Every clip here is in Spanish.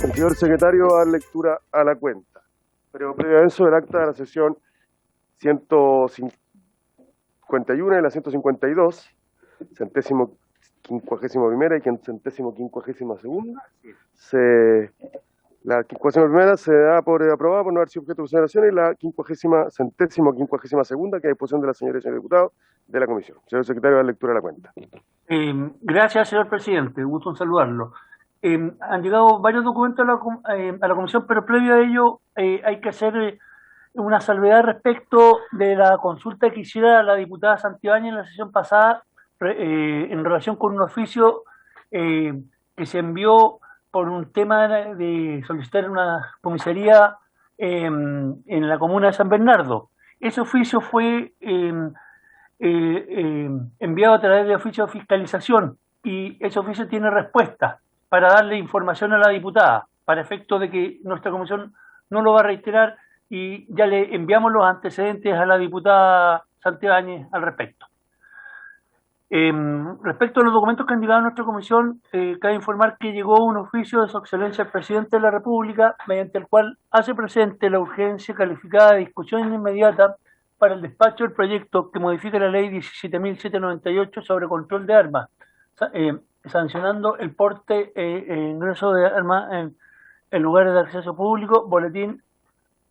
El señor secretario va a dar lectura a la cuenta. Pero previo a eso, el acta de la sesión 151 y la 152, centésimo quincuagésimo primera y centésimo quincuagésima segunda. La quincuagésima primera se da por aprobada por no haber sido objeto de consideración y la centésimo quincuagésima segunda que a disposición de la señora y señor diputado de la comisión. Señor secretario, va a dar lectura a la cuenta. Gracias, señor presidente. Gusto en saludarlo. Han llegado varios documentos a la comisión, pero previo a ello hay que hacer una salvedad respecto de la consulta que hiciera la diputada Santibáñez en la sesión pasada en relación con un oficio que se envió por un tema de solicitar una comisaría en la comuna de San Bernardo. Ese oficio fue enviado a través de oficio de fiscalización y ese oficio tiene respuesta para darle información a la diputada, para efecto de que nuestra comisión no lo va a reiterar y ya le enviamos los antecedentes a la diputada Santibáñez al respecto. Respecto a los documentos que han llegado a nuestra comisión, cabe informar que llegó un oficio de su excelencia el presidente de la República, mediante el cual hace presente la urgencia calificada de discusión inmediata para el despacho del proyecto que modifica la ley 17.798 sobre control de armas, sancionando el porte e ingreso de armas en lugares de acceso público, boletín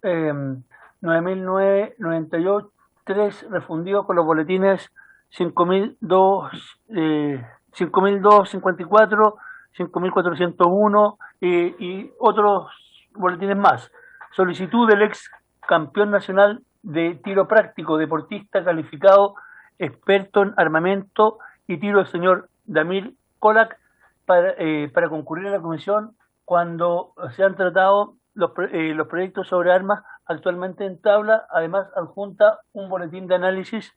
9.998 refundido con los boletines 5.254, 5.401 y otros boletines más. Solicitud del ex campeón nacional de tiro práctico, deportista calificado, experto en armamento y tiro, del señor Damir Kolak, para concurrir a la comisión cuando se han tratado los proyectos sobre armas actualmente en tabla. Además, adjunta un boletín de análisis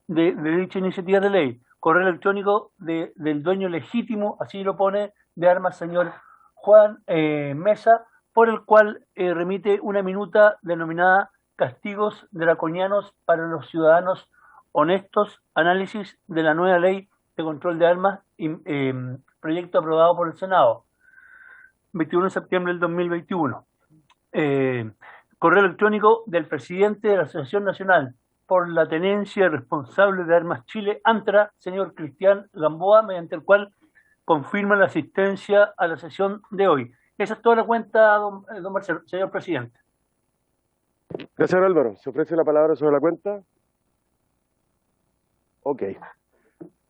de dicha iniciativa de ley, correo electrónico del dueño legítimo, así lo pone, de armas, señor Juan Mesa, por el cual remite una minuta denominada Castigos draconianos para los ciudadanos honestos, análisis de la nueva ley de control de armas, proyecto aprobado por el Senado, 21 de septiembre del 2021. Correo electrónico del presidente de la Asociación Nacional por la Tenencia Responsable de Armas Chile, ANTRA, señor Cristian Gamboa, mediante el cual confirma la asistencia a la sesión de hoy. Esa es toda la cuenta, don Marcelo, señor presidente. Gracias, Álvaro. ¿Se ofrece la palabra sobre la cuenta? Ok.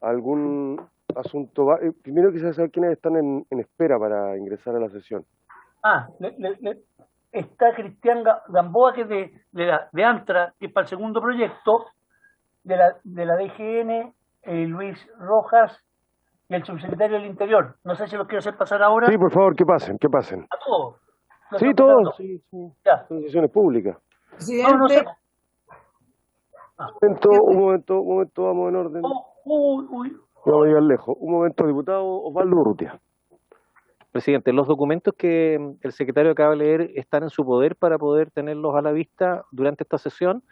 ¿Algún asunto? Primero quisiera saber quiénes están en espera para ingresar a la sesión. Está Cristian Gamboa, que es de ANTRA, que es para el segundo proyecto, de la DGN, Luis Rojas y el subsecretario del Interior. No sé si los quiero hacer pasar ahora. Sí, por favor, que pasen. A todos. Sí, todos. Sí. Ya. Son sesiones públicas. Presidente. No sé. Un momento, vamos en orden. Vamos a llegar lejos. Un momento, diputado Osvaldo Urrutia. Presidente, los documentos que el secretario acaba de leer están en su poder para poder tenerlos a la vista durante esta sesión.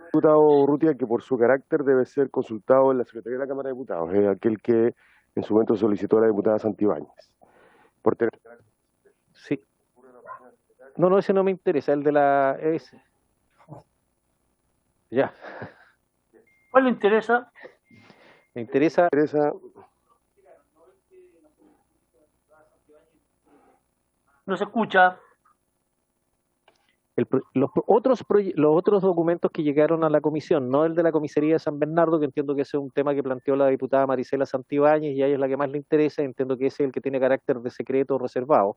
Diputado Urrutia, que por su carácter debe ser consultado en la Secretaría de la Cámara de Diputados, es aquel que en su momento solicitó a la diputada Santibáñez. Por tener... Sí. No, ese no me interesa, el de la... Ya. ¿Cuál le interesa? Me interesa... No se escucha. Los otros documentos que llegaron a la comisión, no el de la comisaría de San Bernardo, que entiendo que ese es un tema que planteó la diputada Marisela Santibáñez y a ella es la que más le interesa, entiendo que ese es el que tiene carácter de secreto o reservado.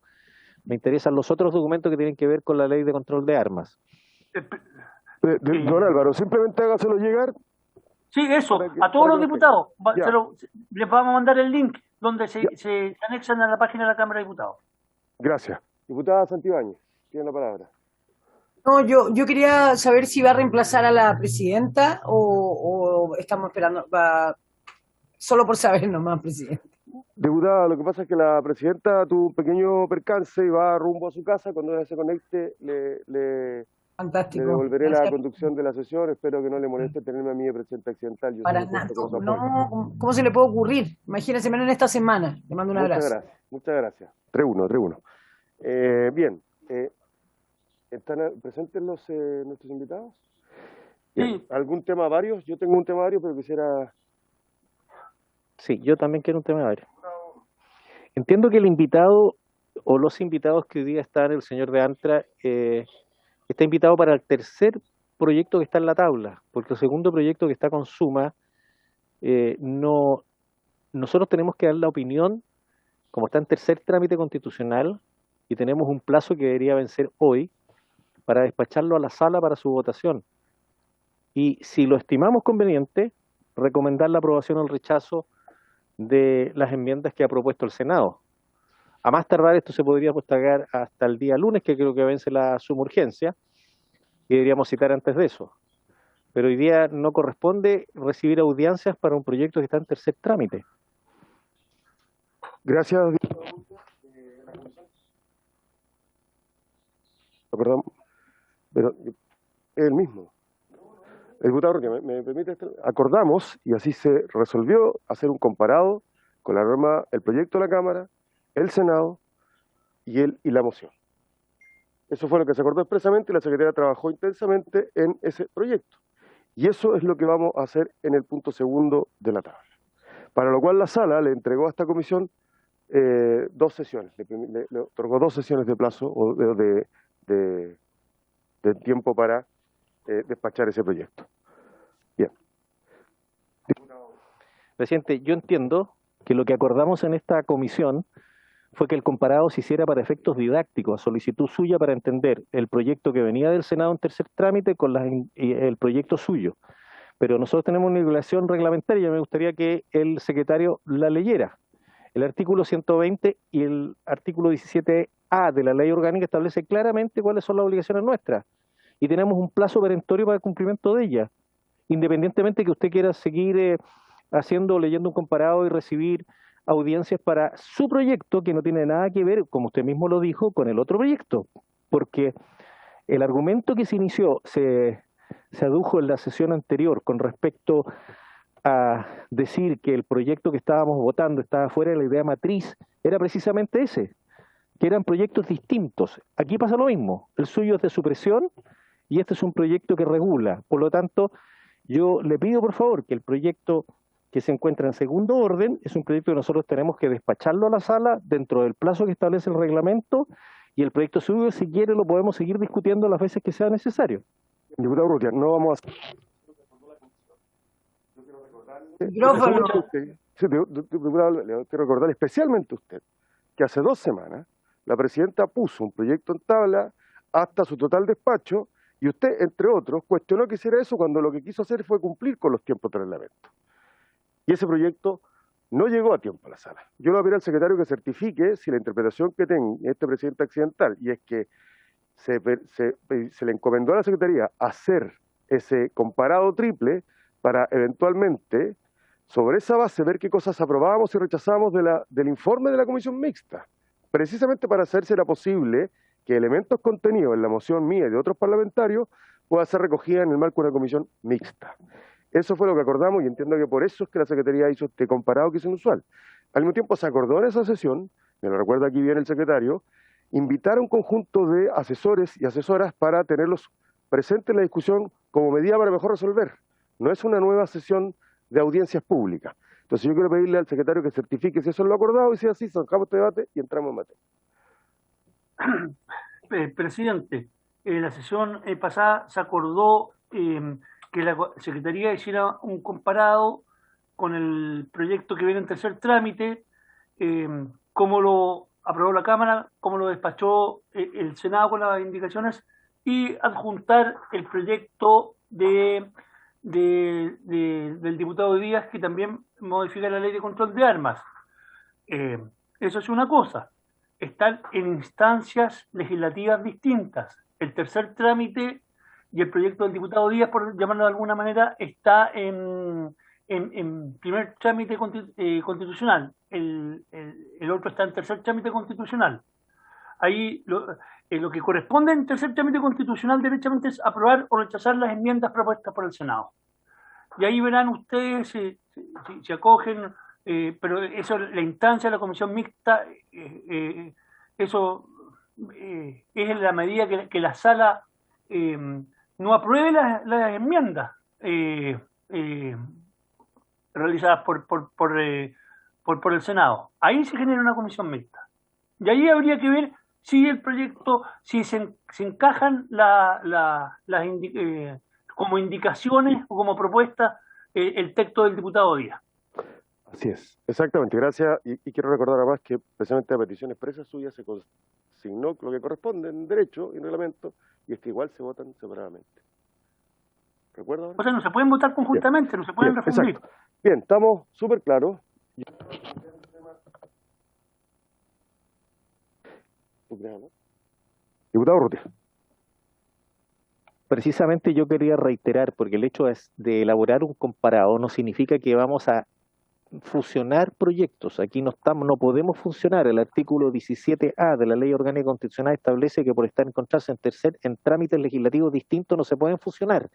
Me interesan los otros documentos que tienen que ver con la ley de control de armas. Don Álvaro, simplemente hágaselo llegar. Sí, eso, a todos los diputados. Les vamos a mandar el link donde se anexan a la página de la Cámara de Diputados. Gracias. Diputada Santibáñez, tiene la palabra. No, yo quería saber si va a reemplazar a la presidenta o estamos esperando, solo por saber nomás, presidente. Diputada, lo que pasa es que la presidenta tuvo un pequeño percance y va rumbo a su casa. Cuando ella se conecte, le Le Fantástico. devolveré la Gracias. conducción de la sesión. Espero que no le moleste tenerme a mí de presidente accidental. Yo Para soy un nada. puesto que nos No, apoya. ¿cómo se le puede ocurrir? Imagínense menos en esta semana. Le mando un Muchas abrazo. gracias, muchas gracias. 3-1, 3-1. Bien, ¿están presentes nuestros invitados? Bien. Sí. ¿Algún tema varios? Yo tengo un tema varios, pero quisiera... Sí, yo también quiero un tema varios. Entiendo que el invitado o los invitados que hoy día están, el señor de Antra, está invitado para el tercer proyecto que está en la tabla, porque el segundo proyecto que está con Suma, nosotros tenemos que dar la opinión, como está en tercer trámite constitucional, y tenemos un plazo que debería vencer hoy, para despacharlo a la sala para su votación. Y si lo estimamos conveniente, recomendar la aprobación o el rechazo de las enmiendas que ha propuesto el Senado. A más tardar esto se podría postergar hasta el día lunes, que creo que vence la suma urgencia, y deberíamos citar antes de eso. Pero hoy día no corresponde recibir audiencias para un proyecto que está en tercer trámite. Gracias, diputado. Perdón, pero es el mismo. El diputado Roque, ¿me permite? Acordamos, y así se resolvió, hacer un comparado con la norma, el proyecto de la Cámara, el Senado y la moción. Eso fue lo que se acordó expresamente y la Secretaría trabajó intensamente en ese proyecto. Y eso es lo que vamos a hacer en el punto segundo de la tabla. Para lo cual la sala le entregó a esta comisión 2 sesiones, le otorgó 2 sesiones de plazo o de tiempo para despachar ese proyecto. Bien. Presidente, yo entiendo que lo que acordamos en esta comisión fue que el comparado se hiciera para efectos didácticos, a solicitud suya para entender el proyecto que venía del Senado en tercer trámite con el proyecto suyo. Pero nosotros tenemos una regulación reglamentaria y me gustaría que el secretario la leyera. El artículo 120 y el artículo 17A de la ley orgánica establece claramente cuáles son las obligaciones nuestras. Y tenemos un plazo perentorio para el cumplimiento de ellas. Independientemente que usted quiera seguir leyendo un comparado y recibir audiencias para su proyecto, que no tiene nada que ver, como usted mismo lo dijo, con el otro proyecto. Porque el argumento que se inició, se adujo en la sesión anterior con respecto a decir que el proyecto que estábamos votando estaba fuera de la idea matriz, era precisamente ese, que eran proyectos distintos. Aquí pasa lo mismo, el suyo es de supresión y este es un proyecto que regula. Por lo tanto, yo le pido por favor que el proyecto que se encuentra en segundo orden es un proyecto que nosotros tenemos que despacharlo a la sala dentro del plazo que establece el reglamento, y el proyecto suyo, si quiere, lo podemos seguir discutiendo las veces que sea necesario. Diputado Urrutia, no vamos a... Micrófono. Sí, diputado, le quiero recordar especialmente a usted que hace 2 semanas la presidenta puso un proyecto en tabla hasta su total despacho y usted, entre otros, cuestionó que hiciera eso cuando lo que quiso hacer fue cumplir con los tiempos de reglamento. Y ese proyecto no llegó a tiempo a la sala. Yo le voy a pedir al secretario que certifique si la interpretación que tenga este presidente accidental, y es que se le encomendó a la Secretaría hacer ese comparado triple para eventualmente, sobre esa base, ver qué cosas aprobábamos y rechazábamos del informe de la comisión mixta, precisamente para hacer si era posible que elementos contenidos en la moción mía y de otros parlamentarios puedan ser recogidos en el marco de una comisión mixta. Eso fue lo que acordamos y entiendo que por eso es que la Secretaría hizo este comparado que es inusual. Al mismo tiempo se acordó en esa sesión, me lo recuerda aquí bien el secretario, invitar a un conjunto de asesores y asesoras para tenerlos presentes en la discusión como medida para mejor resolver. No es una nueva sesión de audiencias públicas. Entonces yo quiero pedirle al secretario que certifique si eso es lo acordado y si así, zanjamos este debate y entramos en materia. Presidente, en la sesión pasada se acordó que la Secretaría hiciera un comparado con el proyecto que viene en tercer trámite, cómo lo aprobó la Cámara, cómo lo despachó el Senado con las indicaciones, y adjuntar el proyecto del diputado Díaz, que también modifica la ley de control de armas. Eso es una cosa. Están en instancias legislativas distintas. El tercer trámite y el proyecto del diputado Díaz, por llamarlo de alguna manera, está en primer trámite constitucional. El otro está en tercer trámite constitucional. Ahí Lo que corresponde en tercer trámite constitucional derechamente es aprobar o rechazar las enmiendas propuestas por el Senado. Y ahí verán ustedes si acogen, pero eso, la instancia de la comisión mixta, eso es en la medida que la sala no apruebe las enmiendas realizadas por el Senado. Ahí se genera una comisión mixta. Y ahí habría que ver si el proyecto, si se encajan como indicaciones o como propuesta el texto del diputado Díaz. Así es, exactamente, gracias. Y quiero recordar además que precisamente a petición expresa suya se consignó lo que corresponde en derecho y en reglamento, y es que igual se votan separadamente. ¿Recuerda ahora? O sea, no se pueden votar conjuntamente, bien, no se pueden refundir. Exacto. Bien, estamos súper claros. Diputado Urrutia. Precisamente yo quería reiterar, porque el hecho de elaborar un comparado no significa que vamos a fusionar proyectos. Aquí no podemos funcionar. El artículo 17A de la Ley Orgánica Constitucional establece que por encontrarse en trámites legislativos distintos no se pueden fusionar.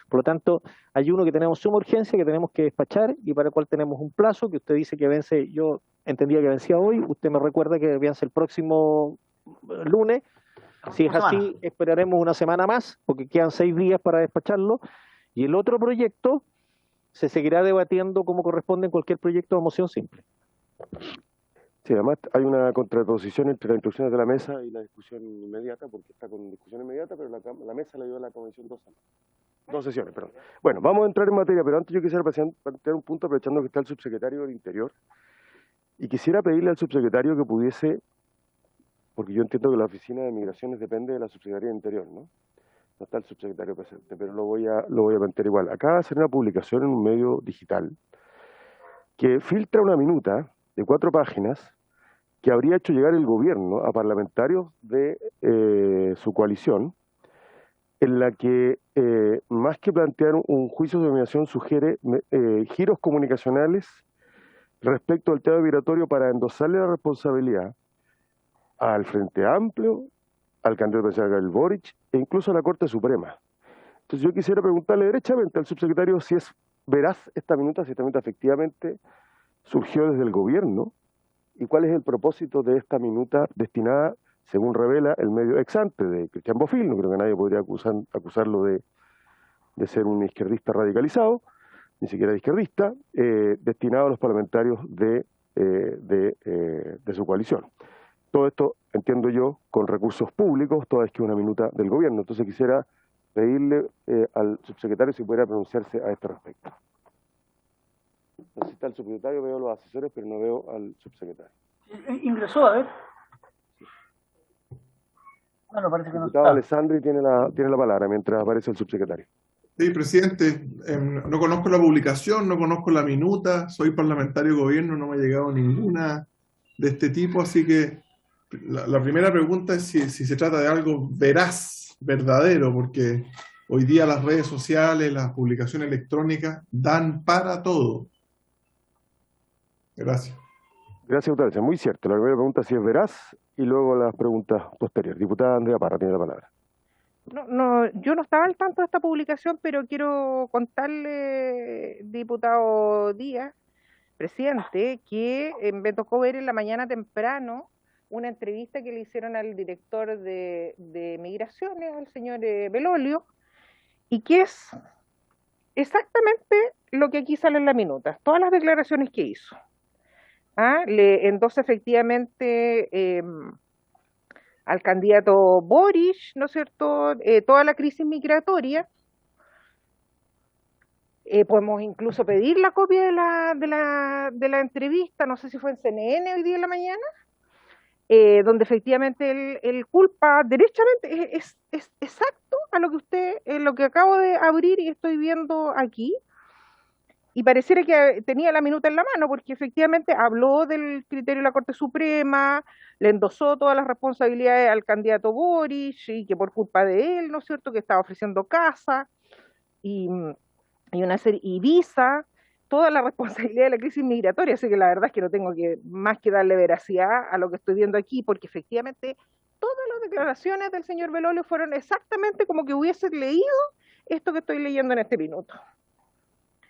Por lo tanto, hay uno que tenemos suma urgencia, que tenemos que despachar y para el cual tenemos un plazo que usted dice que vence, yo entendía que vencía hoy, usted me recuerda que vence el próximo lunes. Si es así, esperaremos una semana más, porque quedan 6 días para despacharlo. Y el otro proyecto se seguirá debatiendo como corresponde en cualquier proyecto de moción simple. Sí, además hay una contraposición entre las instrucciones de la mesa y la discusión inmediata, porque está con discusión inmediata, pero la mesa le dio a la convención 2 sesiones, perdón. Bueno, vamos a entrar en materia, pero antes yo quisiera plantear un punto, aprovechando que está el subsecretario del Interior, y quisiera pedirle al subsecretario que pudiese, porque yo entiendo que la Oficina de Migraciones depende de la Subsecretaría del Interior, ¿no? No está el subsecretario presente, pero lo voy a plantear igual. Acaba de hacer una publicación en un medio digital que filtra una minuta de 4 páginas que habría hecho llegar el gobierno a parlamentarios de su coalición, en la que más que plantear un juicio de dominación sugiere giros comunicacionales respecto al tema migratorio para endosarle la responsabilidad al Frente Amplio, al candidato presidencial Gabriel Boric e incluso a la Corte Suprema. Entonces yo quisiera preguntarle derechamente al subsecretario si es veraz esta minuta, si esta minuta efectivamente surgió desde el gobierno y cuál es el propósito de esta minuta destinada, según revela el medio ex ante de Cristian Bofill. No creo que nadie podría acusarlo de ser un izquierdista radicalizado, ni siquiera de izquierdista, destinado a los parlamentarios de su coalición. Todo esto, entiendo yo, con recursos públicos, toda vez que es una minuta del gobierno. Entonces quisiera pedirle al subsecretario si pudiera pronunciarse a este respecto. No sé si está el subsecretario, veo los asesores, pero no veo al subsecretario. Ingresó, a ver. Bueno, parece que no está. El diputado Alessandri tiene la palabra mientras aparece el subsecretario. Sí, presidente, no conozco la publicación, no conozco la minuta, soy parlamentario de gobierno, no me ha llegado ninguna de este tipo, así que la primera pregunta es si se trata de algo veraz, verdadero, porque hoy día las redes sociales, las publicaciones electrónicas dan para todo. Gracias. Gracias, diputado. Muy cierto. La primera pregunta si es veraz y luego las preguntas posteriores. Diputada Andrea Parra tiene la palabra. No, yo no estaba al tanto de esta publicación, pero quiero contarle, diputado Díaz, presidente, que me tocó ver en la mañana temprano una entrevista que le hicieron al director de Migraciones, al señor Belolio, y que es exactamente lo que aquí sale en la minuta, todas las declaraciones que hizo. Le endosa efectivamente al candidato Boric, ¿no es cierto?, toda la crisis migratoria. Podemos incluso pedir la copia de la entrevista, no sé si fue en CNN hoy día en la mañana, donde efectivamente él culpa derechamente, es exacto a lo que lo que acabo de abrir y estoy viendo aquí. Y pareciera que tenía la minuta en la mano, porque efectivamente habló del criterio de la Corte Suprema, le endosó todas las responsabilidades al candidato Boric, y que por culpa de él, ¿no es cierto?, que estaba ofreciendo casa y visa, toda la responsabilidad de la crisis migratoria. Así que la verdad es que no tengo más que darle veracidad a lo que estoy viendo aquí, porque efectivamente todas las declaraciones del señor Belolio fueron exactamente como que hubiese leído esto que estoy leyendo en este minuto.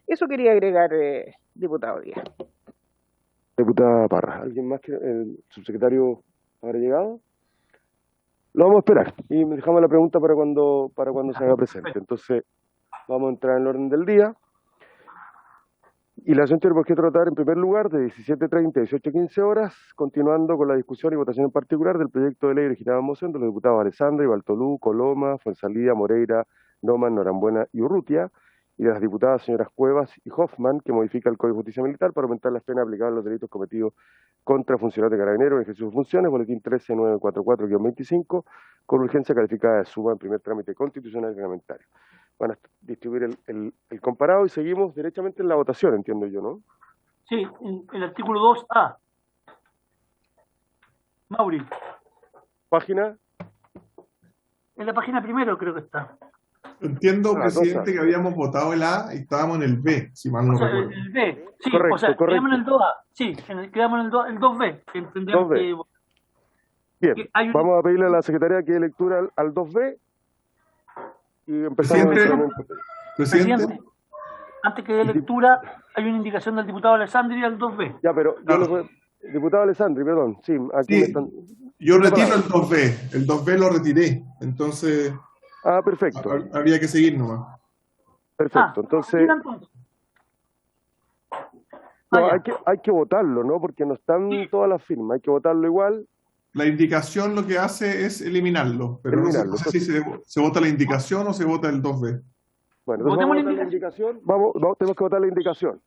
Eso quería agregar, diputado Díaz. Diputada Parra, ¿alguien más que el subsecretario habrá llegado? Lo vamos a esperar y dejamos la pregunta para cuando se haga presente. Entonces, vamos a entrar en el orden del día. Y la sesión tiene por qué tratar en primer lugar de 17:30 a 18:15 horas, continuando con la discusión y votación en particular del proyecto de ley originado en moción de los diputados Alessandri, Baltolú, Coloma, Fuenzalía, Moreira, Noman, Norambuena y Urrutia, y de las diputadas señoras Cuevas y Hoffman, que modifica el Código de Justicia Militar para aumentar las penas aplicadas a los delitos cometidos contra funcionarios de Carabineros en ejercicio de sus funciones, boletín 13944-25, con urgencia calificada de suma en primer trámite constitucional y reglamentario. Van a distribuir el comparado y seguimos derechamente en la votación, entiendo yo, ¿no? Sí, en el artículo 2A. Mauri, Página. en la página primero creo que está. Entiendo, presidente, 2A. que habíamos votado el A y estábamos en el B, si mal no O sea, recuerdo. el B, sí, Correcto, o sea, correcto. quedamos en el 2A, sí, quedamos en el 2B, que entendemos 2B. que... Bien, que hay un- vamos a pedirle a la Secretaría que dé lectura al 2B y empezamos Presidente. el Presidente, antes que dé lectura, hay una indicación del diputado Alessandri al 2B. Ya, pero yo le voy... Diputado Alessandri, perdón, sí, aquí Sí. me están... yo Tiene retiro palabra. el 2B. El 2B lo retiré. Entonces, Ah, perfecto, habría que seguir nomás. perfecto. Entonces, mira, entonces. no, ya. hay que votarlo, ¿no? Porque no están Sí. todas las firmas, hay que votarlo igual. La indicación lo que hace es eliminarlo, pero Eliminarlo. no sé si se vota la indicación o se vota el 2B. Bueno, entonces Votemos vamos a la votar la indicación. Vamos, tenemos que votar la indicación.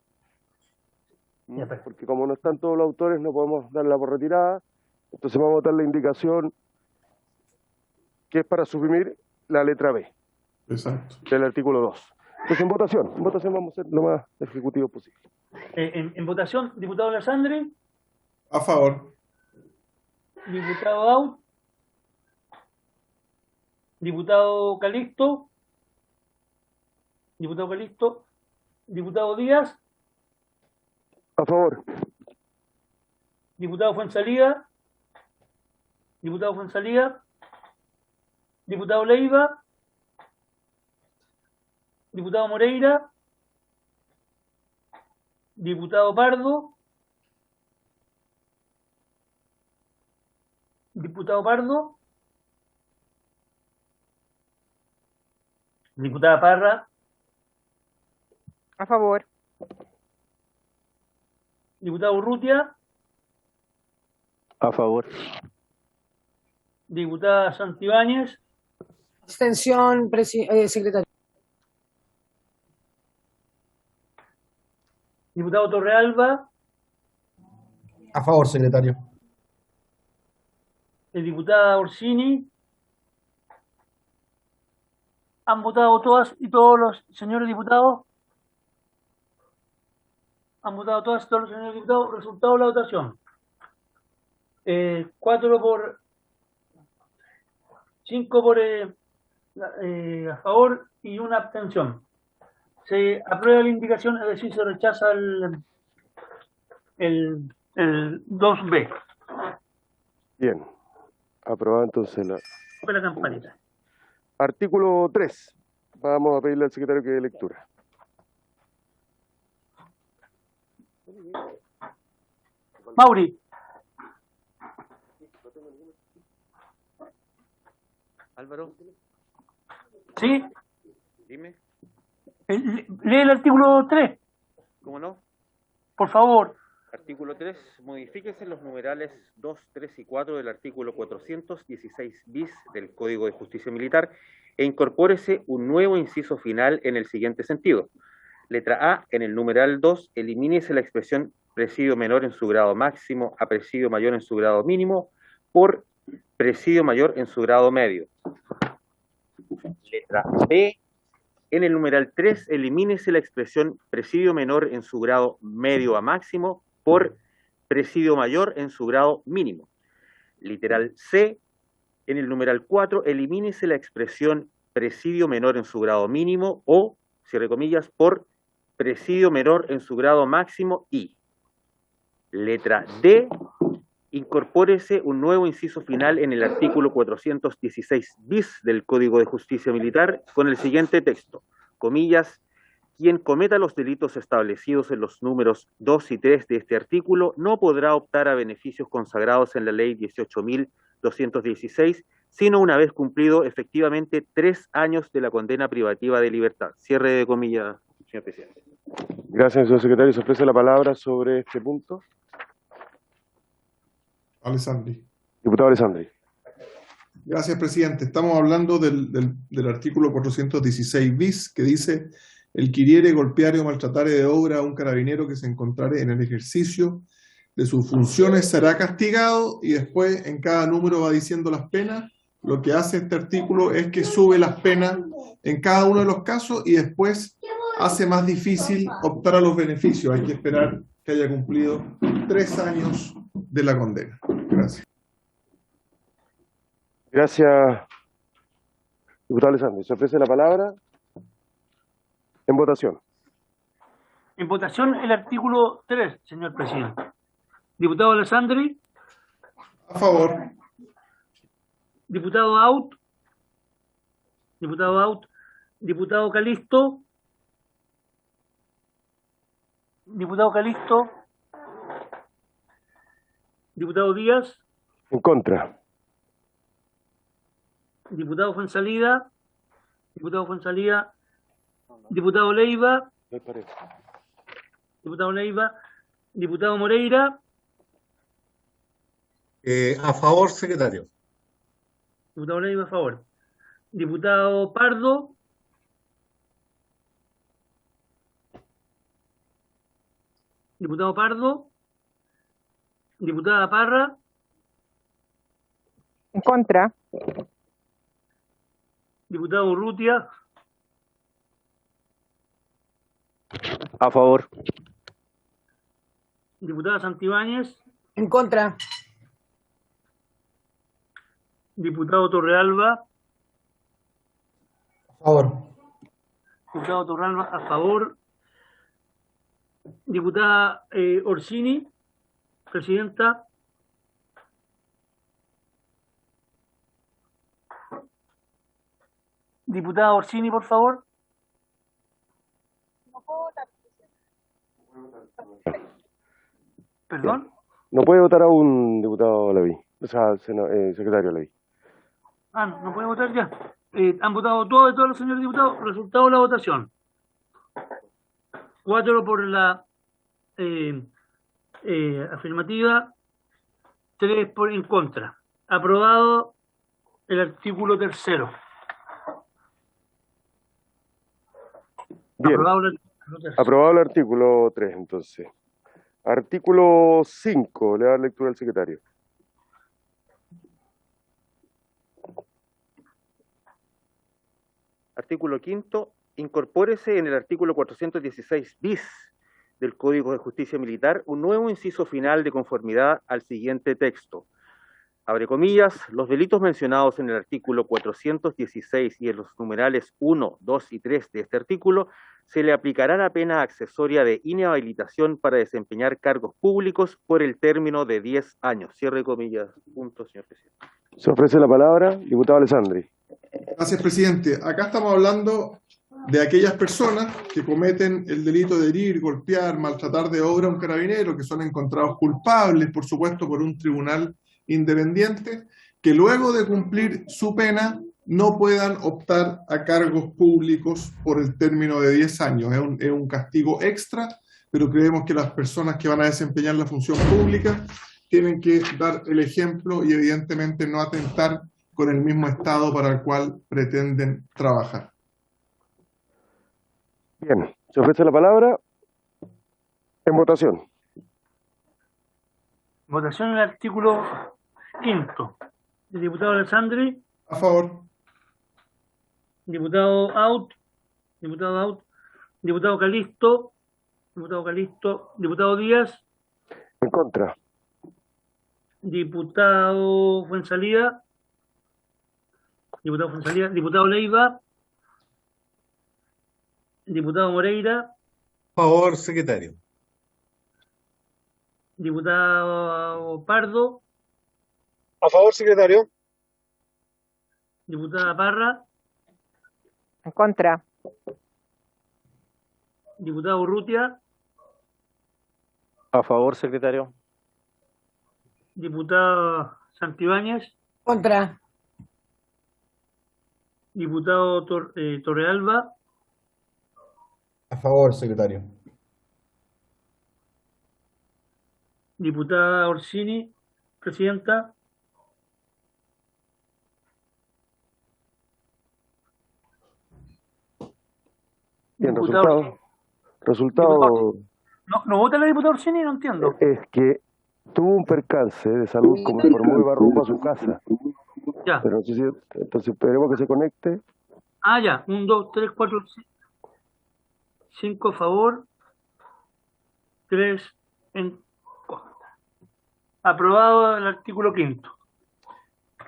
Ya, perfecto. Porque como no están todos los autores, no podemos darla por retirada. Entonces vamos a votar la indicación que es para suprimir la letra B Exacto. del artículo 2. Entonces en votación vamos a ser lo más ejecutivo posible. En votación, diputado Alessandri, A favor. diputado Out, diputado Calixto, diputado Díaz, A favor. diputado Fuenzalía, diputado Leiva, diputado Moreira, diputado Pardo, diputada Parra, A favor. diputado Urrutia, A favor. diputada Santibáñez, Abstención, secretario. diputado Torrealba, A favor, secretario. diputada Orsini. ¿Han votado todas y todos los señores diputados? ¿Han votado todas y todos los señores diputados? Resultado de la votación. 5 por a favor y una abstención. Se aprueba la indicación, es decir, se rechaza el 2B. Bien. Aprobada entonces la... Fue la campanita. Artículo 3. Vamos a pedirle al secretario que dé lectura. Mauri, Álvaro, ¿sí? dime, Lee el artículo 3, ¿cómo no? por favor. Artículo 3. Modifíquese los numerales 2, 3 y 4 del artículo 416 bis del Código de Justicia Militar e incorpórese un nuevo inciso final en el siguiente sentido. Letra A, en el numeral 2, elimínese la expresión presidio menor en su grado máximo a presidio mayor en su grado mínimo por presidio mayor en su grado medio. Letra B, en el numeral 3, elimínese la expresión presidio menor en su grado medio a máximo por presidio mayor en su grado mínimo. Literal C, en el numeral 4, elimínese la expresión presidio menor en su grado mínimo o, cierre comillas, por presidio menor en su grado máximo y. Letra D, incorpórese un nuevo inciso final en el artículo 416 bis del Código de Justicia Militar con el siguiente texto, comillas, quien cometa los delitos establecidos en los números 2 y 3 de este artículo no podrá optar a beneficios consagrados en la Ley 18.216, sino una vez cumplido efectivamente 3 años de la condena privativa de libertad. Cierre de comillas, señor presidente. Gracias, señor secretario. ¿Se ofrece la palabra sobre este punto? Alessandri. Diputado Alessandri. Gracias, presidente. Estamos hablando del artículo 416 bis, que dice: el que hiriere, golpeare o maltratare de obra a un carabinero que se encontrare en el ejercicio de sus funciones será castigado, y después en cada número va diciendo las penas. Lo que hace este artículo es que sube las penas en cada uno de los casos y después hace más difícil optar a los beneficios. Hay que esperar que haya cumplido 3 años de la condena. Gracias. Gracias, diputado Alessandri. ¿Se ofrece la palabra? En votación. En votación el artículo 3, señor presidente. Diputado Alessandri. A favor. Diputado Out. Diputado Out. Diputado Calisto. Diputado Calisto. Diputado Díaz. En contra. Diputado Fuenzalida. Diputado Fuenzalida. Diputado Leiva. Diputado Leiva. Diputado Moreira. A favor, secretario. Diputado Leiva, a favor. Diputado Pardo. Diputado Pardo. Diputada Parra. En contra. Diputado Urrutia. A favor. Diputada Santibáñez. En contra. Diputado Torrealba. A favor. Diputado Torrealba, a favor. Diputada Orsini, presidenta. Diputada Orsini, por favor. ¿Perdón? No puede votar aún, diputado Leví. O sea, secretario Leví. Ah, no puede votar ya. Han votado todos los señores diputados. Resultado de la votación. 4 por la afirmativa, 3 por en contra. Aprobado el artículo 3º. Bien. Aprobado el artículo 3, entonces. Artículo 5, le da lectura al secretario. Artículo 5. Incorpórese en el artículo 416 bis del Código de Justicia Militar un nuevo inciso final de conformidad al siguiente texto. Abre comillas, los delitos mencionados en el artículo 416 y en los numerales 1, 2 y 3 de este artículo, se le aplicará la pena accesoria de inhabilitación para desempeñar cargos públicos por el término de 10 años. Cierre comillas. Punto, señor presidente. Se ofrece la palabra, diputado Alessandri. Gracias, presidente. Acá estamos hablando de aquellas personas que cometen el delito de herir, golpear, maltratar de obra a un carabinero, que son encontrados culpables, por supuesto, por un tribunal independiente, que luego de cumplir su pena no puedan optar a cargos públicos por el término de 10 años. Es un castigo extra, pero creemos que las personas que van a desempeñar la función pública tienen que dar el ejemplo y evidentemente no atentar con el mismo Estado para el cual pretenden trabajar. Bien, se ofrece la palabra en votación. Votación en el artículo 5. El diputado Alessandri. A favor. Diputado Out. Diputado Out. Diputado Calisto. Diputado Calisto. Diputado Díaz. En contra. Diputado Fuenzalida. Diputado Fuenzalida. Diputado Leiva. Diputado Moreira. A favor, secretario. Diputado Pardo. A favor, secretario. Diputada Parra, En contra. diputado Urrutia, A favor, secretario. diputada Santibáñez, Contra. diputado Torrealba, A favor, secretario. diputada Orsini, presidenta, Bien, diputado resultado ¿No vota la diputada Orsini? No entiendo. es que tuvo un percance de salud, como informó, iba rumbo a su casa. Ya. Pero no sé si, entonces esperemos que se conecte. Ah, ya. 1, 2, 3, 4, 5 a favor, 3 en contra. Aprobado el artículo 5º.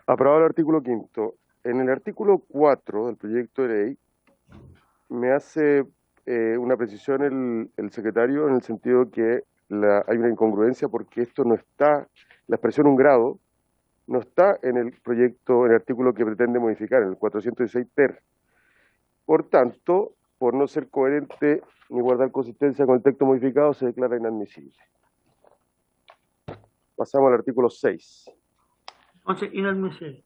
Aprobado el artículo 5º. En el artículo 4 del proyecto de ley me hace una precisión el secretario en el sentido que hay una incongruencia porque esto no está, la expresión un grado, no está en el proyecto, en el artículo que pretende modificar, en el 416 ter. Por tanto, por no ser coherente ni guardar consistencia con el texto modificado, se declara inadmisible. Pasamos al artículo 6. Entonces, inadmisible.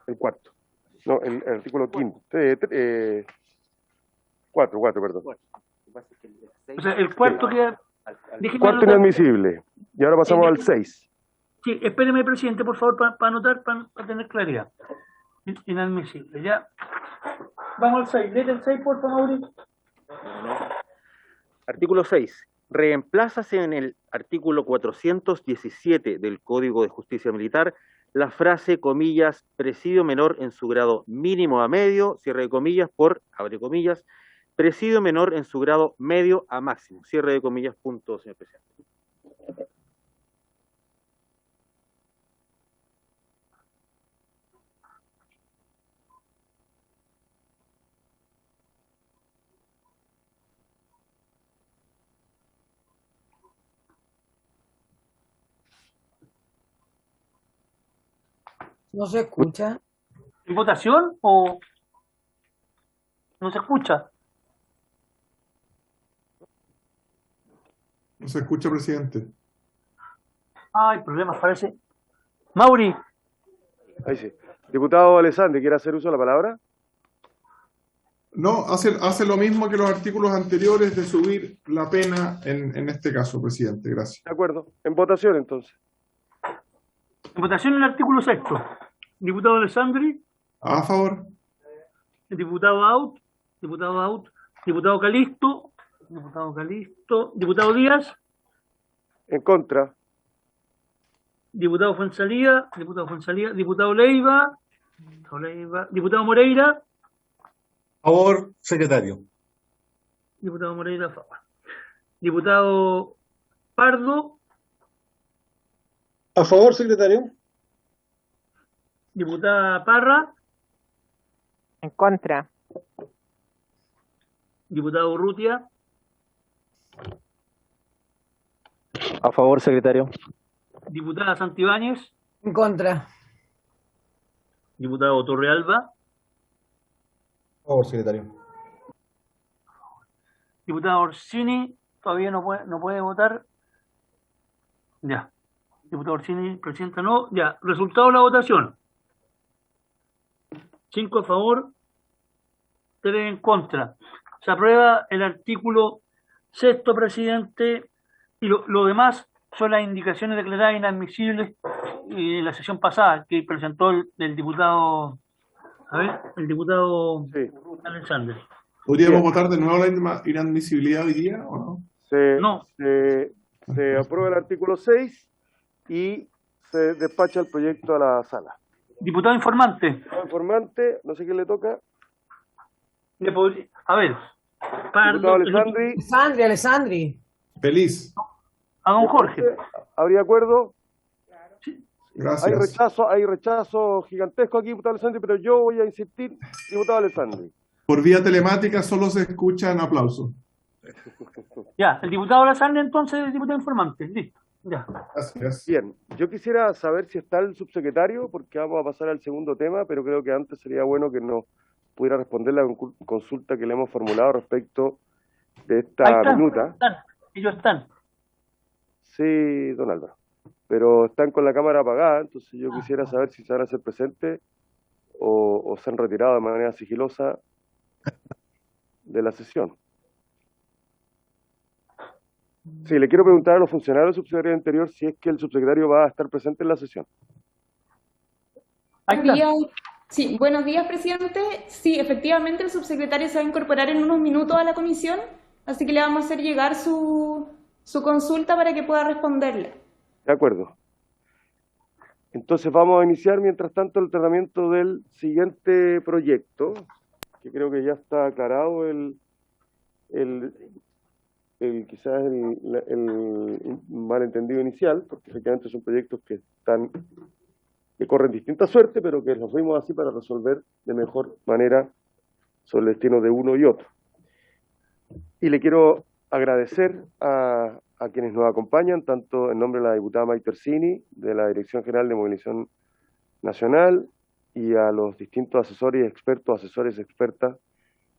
El cuarto. No, el artículo 5. 4, perdón. O sea, el cuarto queda... déjeme Cuarto anotar. inadmisible. Y ahora pasamos al 6. Sí, espéreme, presidente, por favor, para anotar, para tener claridad. Inadmisible, ya. Vamos al 6. Léete el 6, por favor, Mauricio. Artículo 6. Reemplázase en el artículo 417 del Código de Justicia Militar la frase, comillas, presidio menor en su grado mínimo a medio, cierre de comillas, por, abre comillas, presidio menor en su grado medio a máximo, cierre de comillas, punto, señor presidente. No se escucha. ¿En votación o no se escucha? No se escucha, presidente. Hay problemas, parece. Mauri, Ahí sí. Diputado Alessandri, ¿quiere hacer uso de la palabra? No, hace lo mismo que los artículos anteriores de subir la pena en este caso, presidente. Gracias. De acuerdo. En votación, entonces. en votación el artículo 6. Diputado Alessandri, A favor. diputado Out, diputado Calisto, diputado Díaz, En contra. diputado Fuenzalía, diputado Leiva, diputado Moreira, A favor, secretario. diputado Moreira, a favor. Diputado Pardo, A favor, secretario. diputada Parra, En contra. diputado Urrutia, A favor, secretario. diputada Santibáñez, En contra. diputado Torrealba, A favor, secretario. diputado Orsini, todavía no puede votar. Ya. Diputado Orsini, presidenta no. Ya. Resultado de la votación. 5 a favor, 3 en contra. Se aprueba el artículo 6, presidente, y lo demás son las indicaciones declaradas inadmisibles en la sesión pasada que presentó el diputado, el diputado Sí. Alexander. ¿Podríamos Bien. votar de nuevo la inadmisibilidad hoy día o no? No. Se aprueba el artículo 6 y se despacha el proyecto a la sala. Diputado informante. Diputado informante, no sé quién le toca. A ver, Pardo, Diputado Alessandri. Alessandri. Feliz. a don Jorge. ¿Habría acuerdo? Gracias. Hay rechazo gigantesco aquí, diputado Alessandri, pero yo voy a insistir, diputado Alessandri. Por vía telemática solo se escuchan aplausos. Ya, el diputado Alessandri entonces, diputado informante. Listo. Ya. Gracias. Bien, yo quisiera saber si está el subsecretario, porque vamos a pasar al segundo tema, pero creo que antes sería bueno que nos pudiera responder la consulta que le hemos formulado respecto de Ahí esta están, minuta. ellos están. Sí, don Álvaro, pero están con la cámara apagada, entonces yo quisiera saber si se van a hacer presentes o se han retirado de manera sigilosa de la sesión. Sí, le quiero preguntar a los funcionarios del subsecretario del Interior si es que el subsecretario va a estar presente en la sesión. Ahí Buenos están. días. Sí, buenos días, presidente. Sí, efectivamente, el subsecretario se va a incorporar en unos minutos a la comisión, así que le vamos a hacer llegar su consulta para que pueda responderle. De acuerdo. Entonces vamos a iniciar, mientras tanto, el tratamiento del siguiente proyecto, que creo que ya está aclarado quizás el malentendido inicial, porque efectivamente son proyectos que corren distinta suerte, pero que los fuimos así para resolver de mejor manera sobre el destino de uno y otro. Y le quiero agradecer a quienes nos acompañan, tanto en nombre de la diputada Maite Orsini, de la Dirección General de Movilización Nacional, y a los distintos asesores y expertos, asesores y expertas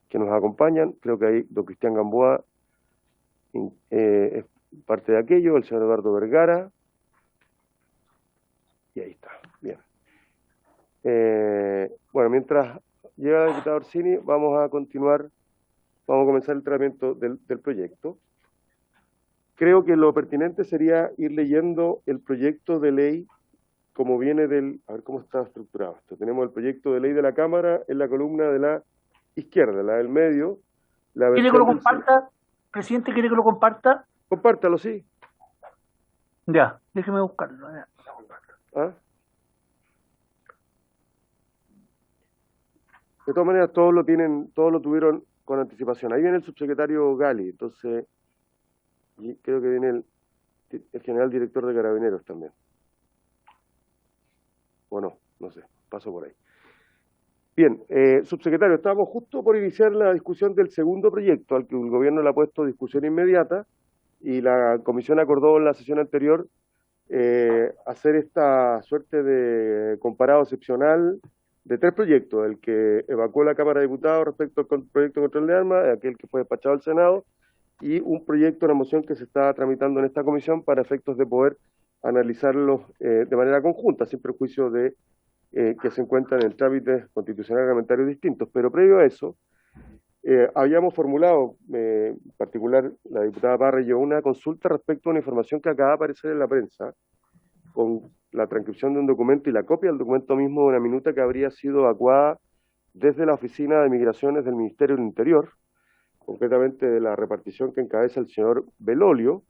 que nos acompañan. Creo que ahí don Cristian Gamboa es parte de aquello, el señor Eduardo Vergara, y ahí está, bien. Bueno, mientras llega la diputada Orsini, vamos a comenzar el tratamiento del proyecto. Creo que lo pertinente sería ir leyendo el proyecto de ley como viene a ver cómo está estructurado esto. Tenemos el proyecto de ley de la Cámara en la columna de la izquierda, la del medio. ¿Quiere que lo comparta? Presidente, ¿quiere que lo comparta? Compártalo, sí. Ya, déjeme buscarlo. ¿Ah? De todas maneras, todos lo tuvieron con anticipación. Ahí viene el subsecretario Gali, entonces, y creo que viene el general director de Carabineros también. O no sé, paso por ahí. Bien, subsecretario, estábamos justo por iniciar la discusión del segundo proyecto, al que el gobierno le ha puesto discusión inmediata, y la comisión acordó en la sesión anterior hacer esta suerte de comparado excepcional de tres proyectos: el que evacuó la Cámara de Diputados respecto al proyecto de control de armas, aquel que fue despachado al Senado, y un proyecto, una moción que se está tramitando en esta comisión para efectos de poder analizarlos de manera conjunta, sin perjuicio de que se encuentran en trámites constitucionales reglamentarios distintos. Pero previo a eso, habíamos formulado, en particular la diputada Parra y yo, una consulta respecto a una información que acaba de aparecer en la prensa, con la transcripción de un documento y la copia del documento mismo de una minuta que habría sido evacuada desde la Oficina de Migraciones del Ministerio del Interior, concretamente de la repartición que encabeza el señor Belolio,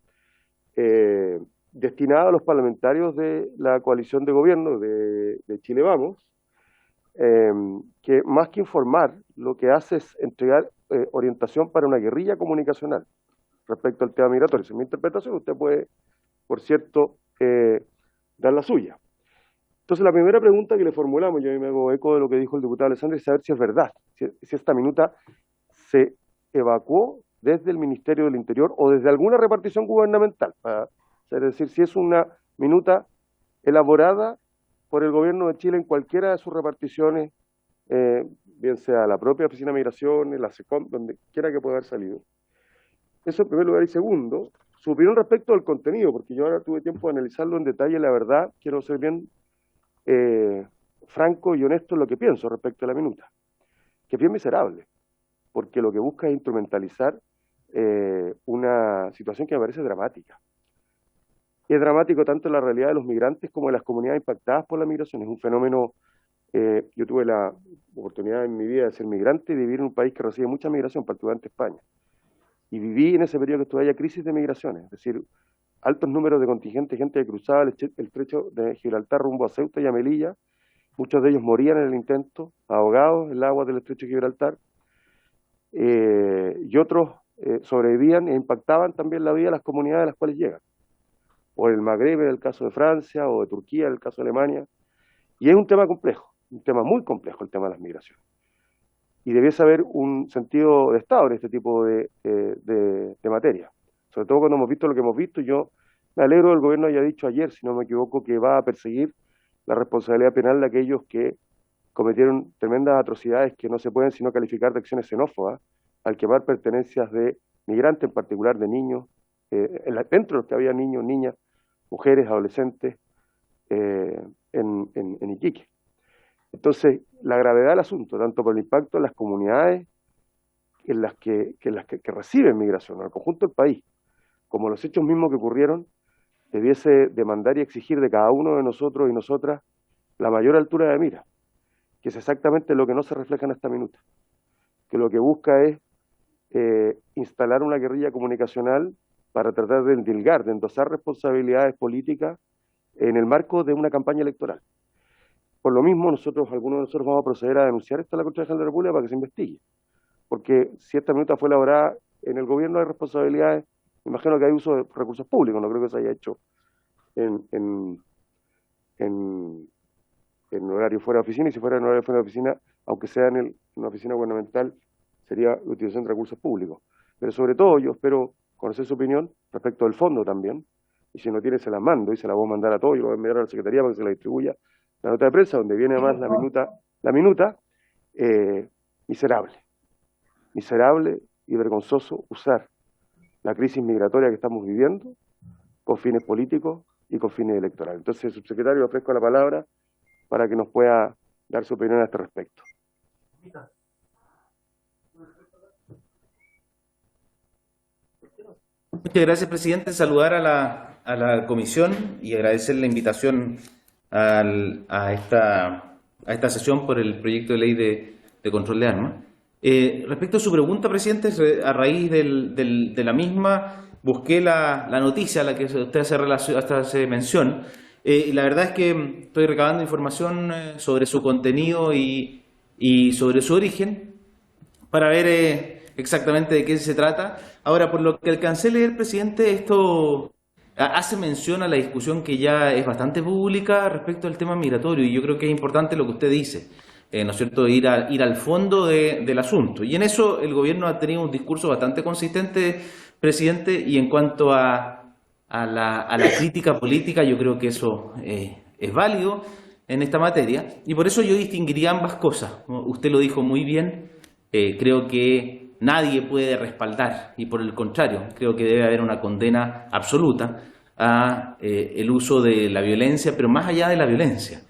destinada a los parlamentarios de la coalición de gobierno de Chile Vamos, que más que informar, lo que hace es entregar orientación para una guerrilla comunicacional respecto al tema migratorio. En mi interpretación, usted puede, por cierto, dar la suya. Entonces, la primera pregunta que le formulamos, yo me hago eco de lo que dijo el diputado Alessandri, es saber si es verdad, si esta minuta se evacuó desde el Ministerio del Interior o desde alguna repartición gubernamental. Es decir, si es una minuta elaborada por el gobierno de Chile en cualquiera de sus reparticiones, bien sea la propia Oficina de Migraciones, la SECOM, donde quiera que pueda haber salido. Eso en primer lugar. Y segundo, su opinión respecto al contenido, porque yo ahora tuve tiempo de analizarlo en detalle. La verdad, quiero ser bien franco y honesto en lo que pienso respecto a la minuta, que es bien miserable, porque lo que busca es instrumentalizar una situación que me parece dramática. Es dramático tanto en la realidad de los migrantes como en las comunidades impactadas por la migración. Es un fenómeno, yo tuve la oportunidad en mi vida de ser migrante y de vivir en un país que recibe mucha migración, particularmente España. Y viví en ese periodo que estuve allá crisis de migraciones, es decir, altos números de contingentes, gente que cruzaba el estrecho de Gibraltar rumbo a Ceuta y a Melilla. Muchos de ellos morían en el intento, ahogados en el agua del estrecho de Gibraltar, y otros sobrevivían e impactaban también la vida de las comunidades a las cuales llegan, o en el Magreb en el caso de Francia, o de Turquía en el caso de Alemania. Y es un tema complejo, un tema muy complejo el tema de las migraciones. Y debiese haber un sentido de Estado en este tipo de materia. Sobre todo cuando hemos visto lo que hemos visto. Yo Me alegro del gobierno haya dicho ayer, si no me equivoco, que va a perseguir la responsabilidad penal de aquellos que cometieron tremendas atrocidades que no se pueden sino calificar de acciones xenófobas, al quemar pertenencias de migrantes, en particular de niños, dentro de los que había niños, niñas, mujeres, adolescentes, en Iquique. Entonces, la gravedad del asunto, tanto por el impacto en las comunidades en las que reciben migración, al conjunto del país, como los hechos mismos que ocurrieron, debiese demandar y exigir de cada uno de nosotros y nosotras la mayor altura de mira, que es exactamente lo que no se refleja en esta minuta, que lo que busca es instalar una guerrilla comunicacional para tratar de endilgar, de endosar responsabilidades políticas en el marco de una campaña electoral. Por lo mismo, algunos de nosotros vamos a proceder a denunciar esto a la Contraloría General de la República para que se investigue, porque si esta minuta fue elaborada en el gobierno hay responsabilidades, me imagino que hay uso de recursos públicos, no creo que se haya hecho en horario fuera de oficina, y si fuera en horario fuera de oficina, aunque sea en una oficina gubernamental, sería la utilización de recursos públicos. Pero sobre todo yo espero conocer su opinión respecto del fondo también, y si no tiene se la mando, y se la voy a mandar a todos, yo lo voy a enviar a la Secretaría para que se la distribuya, la nota de prensa, donde viene además la minuta, miserable y vergonzoso usar la crisis migratoria que estamos viviendo con fines políticos y con fines electorales. Entonces, subsecretario, le ofrezco la palabra para que nos pueda dar su opinión a este respecto. Muchas gracias, presidente. Saludar a la comisión y agradecer la invitación a esta sesión por el proyecto de ley de control de armas. Respecto a su pregunta, presidente, a raíz de la misma, busqué la noticia a la que usted hace mención. Y la verdad es que estoy recabando información sobre su contenido y sobre su origen para ver exactamente de qué se trata. Ahora, por lo que alcancé a leer, presidente, esto hace mención a la discusión que ya es bastante pública respecto al tema migratorio, y yo creo que es importante lo que usted dice, ¿no es cierto?, ir al fondo del asunto. Y en eso el gobierno ha tenido un discurso bastante consistente, presidente, y en cuanto a la crítica política, yo creo que eso es válido en esta materia, y por eso yo distinguiría ambas cosas. Usted lo dijo muy bien, creo que nadie puede respaldar, y por el contrario, creo que debe haber una condena absoluta a el uso de la violencia, pero más allá de la violencia.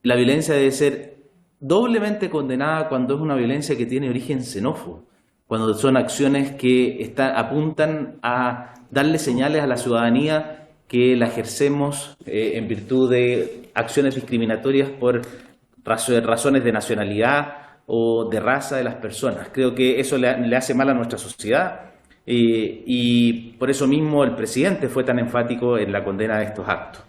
La violencia debe ser doblemente condenada cuando es una violencia que tiene origen xenófobo, cuando son acciones que apuntan a darle señales a la ciudadanía que la ejercemos en virtud de acciones discriminatorias por razones de nacionalidad o de raza de las personas. Creo que eso le hace mal a nuestra sociedad y por eso mismo el presidente fue tan enfático en la condena de estos actos.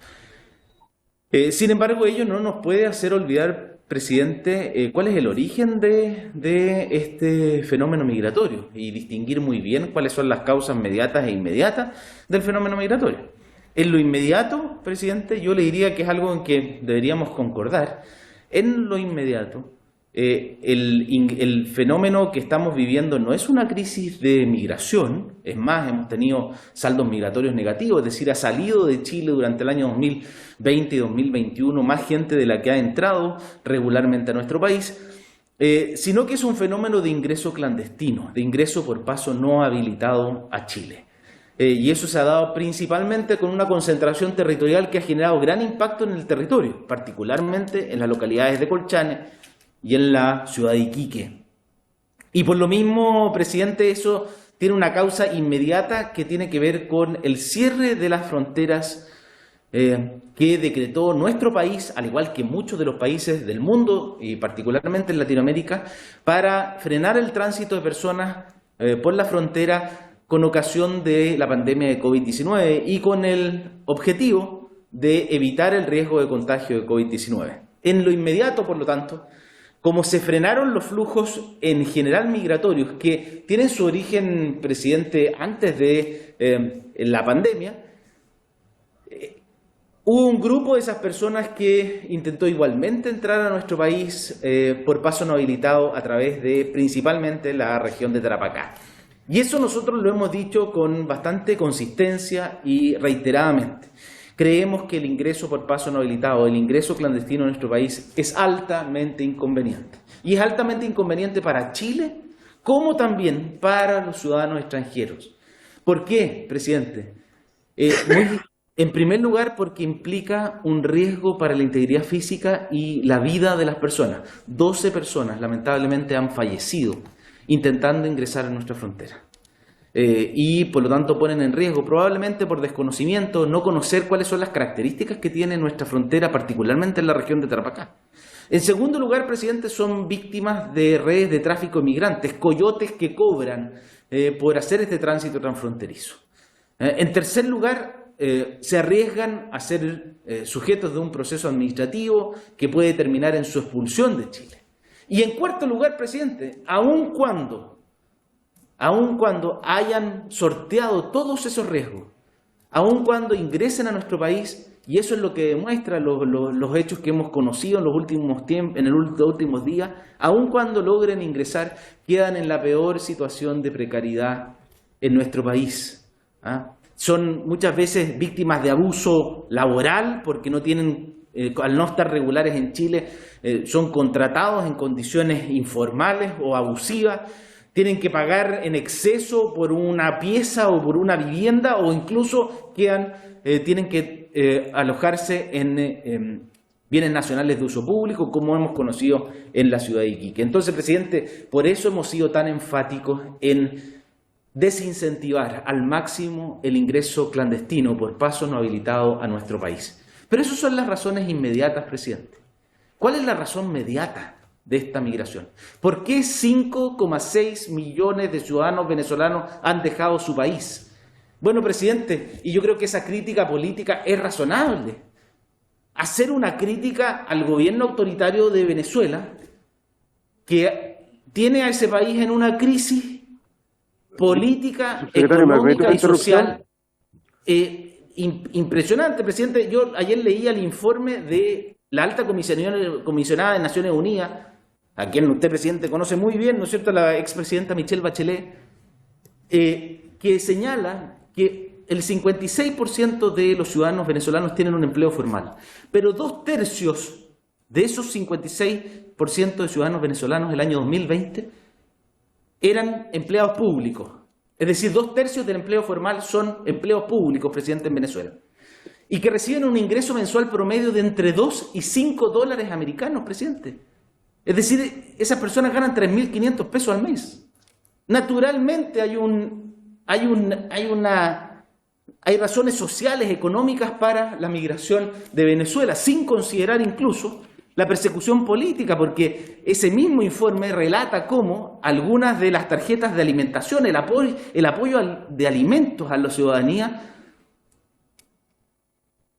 Sin embargo, ello no nos puede hacer olvidar, presidente, cuál es el origen de este fenómeno migratorio y distinguir muy bien cuáles son las causas mediatas e inmediatas del fenómeno migratorio. En lo inmediato, presidente, yo le diría que es algo en que deberíamos concordar. En lo inmediato, el fenómeno que estamos viviendo no es una crisis de migración, es más, hemos tenido saldos migratorios negativos, es decir, ha salido de Chile durante el año 2020 y 2021 más gente de la que ha entrado regularmente a nuestro país, sino que es un fenómeno de ingreso clandestino, de ingreso por paso no habilitado a Chile. Y eso se ha dado principalmente con una concentración territorial que ha generado gran impacto en el territorio, particularmente en las localidades de Colchane y en la ciudad de Iquique. Y por lo mismo, presidente, eso tiene una causa inmediata que tiene que ver con el cierre de las fronteras que decretó nuestro país, al igual que muchos de los países del mundo, y particularmente en Latinoamérica, para frenar el tránsito de personas por la frontera con ocasión de la pandemia de COVID-19 y con el objetivo de evitar el riesgo de contagio de COVID-19. En lo inmediato, por lo tanto, como se frenaron los flujos en general migratorios que tienen su origen, presidente, antes de la pandemia, hubo un grupo de esas personas que intentó igualmente entrar a nuestro país por paso no habilitado a través de principalmente la región de Tarapacá. Y eso nosotros lo hemos dicho con bastante consistencia y reiteradamente. Creemos que el ingreso por paso no habilitado, el ingreso clandestino en nuestro país es altamente inconveniente. Y es altamente inconveniente para Chile, como también para los ciudadanos extranjeros. ¿Por qué, presidente? En primer lugar, porque implica un riesgo para la integridad física y la vida de las personas. 12 personas, lamentablemente, han fallecido intentando ingresar a nuestra frontera. Y por lo tanto ponen en riesgo, probablemente por desconocimiento, no conocer cuáles son las características que tiene nuestra frontera, particularmente en la región de Tarapacá. En segundo lugar, presidente, son víctimas de redes de tráfico de migrantes, coyotes que cobran por hacer este tránsito transfronterizo. En tercer lugar, se arriesgan a ser sujetos de un proceso administrativo que puede terminar en su expulsión de Chile. Y en cuarto lugar, presidente, aun cuando hayan sorteado todos esos riesgos, aun cuando ingresen a nuestro país, y eso es lo que demuestran los hechos que hemos conocido en los últimos días, aun cuando logren ingresar, quedan en la peor situación de precariedad en nuestro país. Son muchas veces víctimas de abuso laboral porque no tienen, al no estar regulares en Chile, son contratados en condiciones informales o abusivas. Tienen que pagar en exceso por una pieza o por una vivienda, o incluso tienen que alojarse en bienes nacionales de uso público, como hemos conocido en la ciudad de Iquique. Entonces, presidente, por eso hemos sido tan enfáticos en desincentivar al máximo el ingreso clandestino por paso no habilitado a nuestro país. Pero esas son las razones inmediatas, presidente. ¿Cuál es la razón mediata de esta migración? ¿Por qué 5,6 millones de ciudadanos venezolanos han dejado su país? Bueno, presidente, y yo creo que esa crítica política es razonable. Hacer una crítica al gobierno autoritario de Venezuela, que tiene a ese país en una crisis política, económica y social impresionante. Presidente, yo ayer leía el informe de la alta comisionada de Naciones Unidas, a quien usted, presidente, conoce muy bien, ¿no es cierto?, la expresidenta Michelle Bachelet, que señala que el 56% de los ciudadanos venezolanos tienen un empleo formal, pero 2/3 de esos 56% de ciudadanos venezolanos el año 2020 eran empleados públicos. Es decir, 2/3 del empleo formal son empleos públicos, presidente, en Venezuela. Y que reciben un ingreso mensual promedio de entre 2 y 5 dólares americanos, presidente. Es decir, esas personas ganan 3.500 pesos al mes. Naturalmente hay razones sociales, económicas para la migración de Venezuela, sin considerar incluso la persecución política, porque ese mismo informe relata cómo algunas de las tarjetas de alimentación, el apoyo de alimentos a la ciudadanía,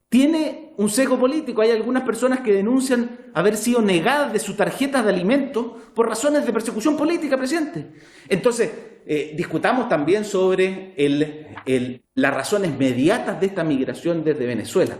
tiene un sesgo político. Hay algunas personas que denuncian haber sido negadas de sus tarjetas de alimentos por razones de persecución política, presidente. Entonces, discutamos también sobre las razones mediatas de esta migración desde Venezuela.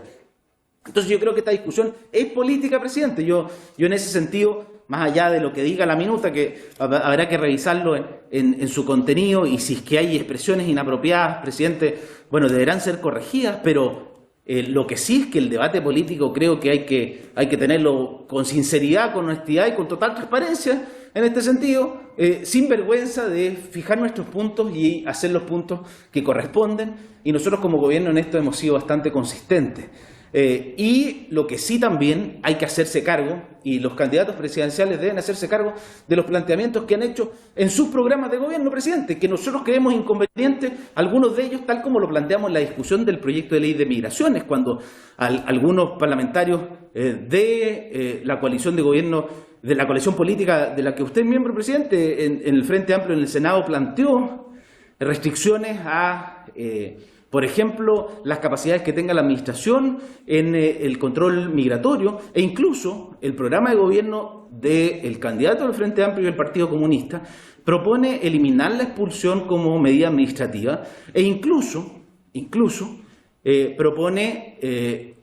Entonces yo creo que esta discusión es política, presidente. Yo en ese sentido, más allá de lo que diga la minuta, que habrá que revisarlo en su contenido, y si es que hay expresiones inapropiadas, presidente, bueno, deberán ser corregidas, pero lo que sí es que el debate político creo que hay que tenerlo con sinceridad, con honestidad y con total transparencia en este sentido, sin vergüenza de fijar nuestros puntos y hacer los puntos que corresponden, y nosotros como gobierno en esto hemos sido bastante consistentes. Y lo que sí también hay que hacerse cargo, y los candidatos presidenciales deben hacerse cargo de los planteamientos que han hecho en sus programas de gobierno, presidente, que nosotros creemos inconvenientes, algunos de ellos tal como lo planteamos en la discusión del proyecto de ley de migraciones, cuando algunos parlamentarios de la coalición de gobierno, de la coalición política de la que usted es miembro, presidente, en el Frente Amplio en el Senado planteó restricciones a por ejemplo, las capacidades que tenga la administración en el control migratorio, e incluso el programa de gobierno del candidato del Frente Amplio y el Partido Comunista propone eliminar la expulsión como medida administrativa, e incluso propone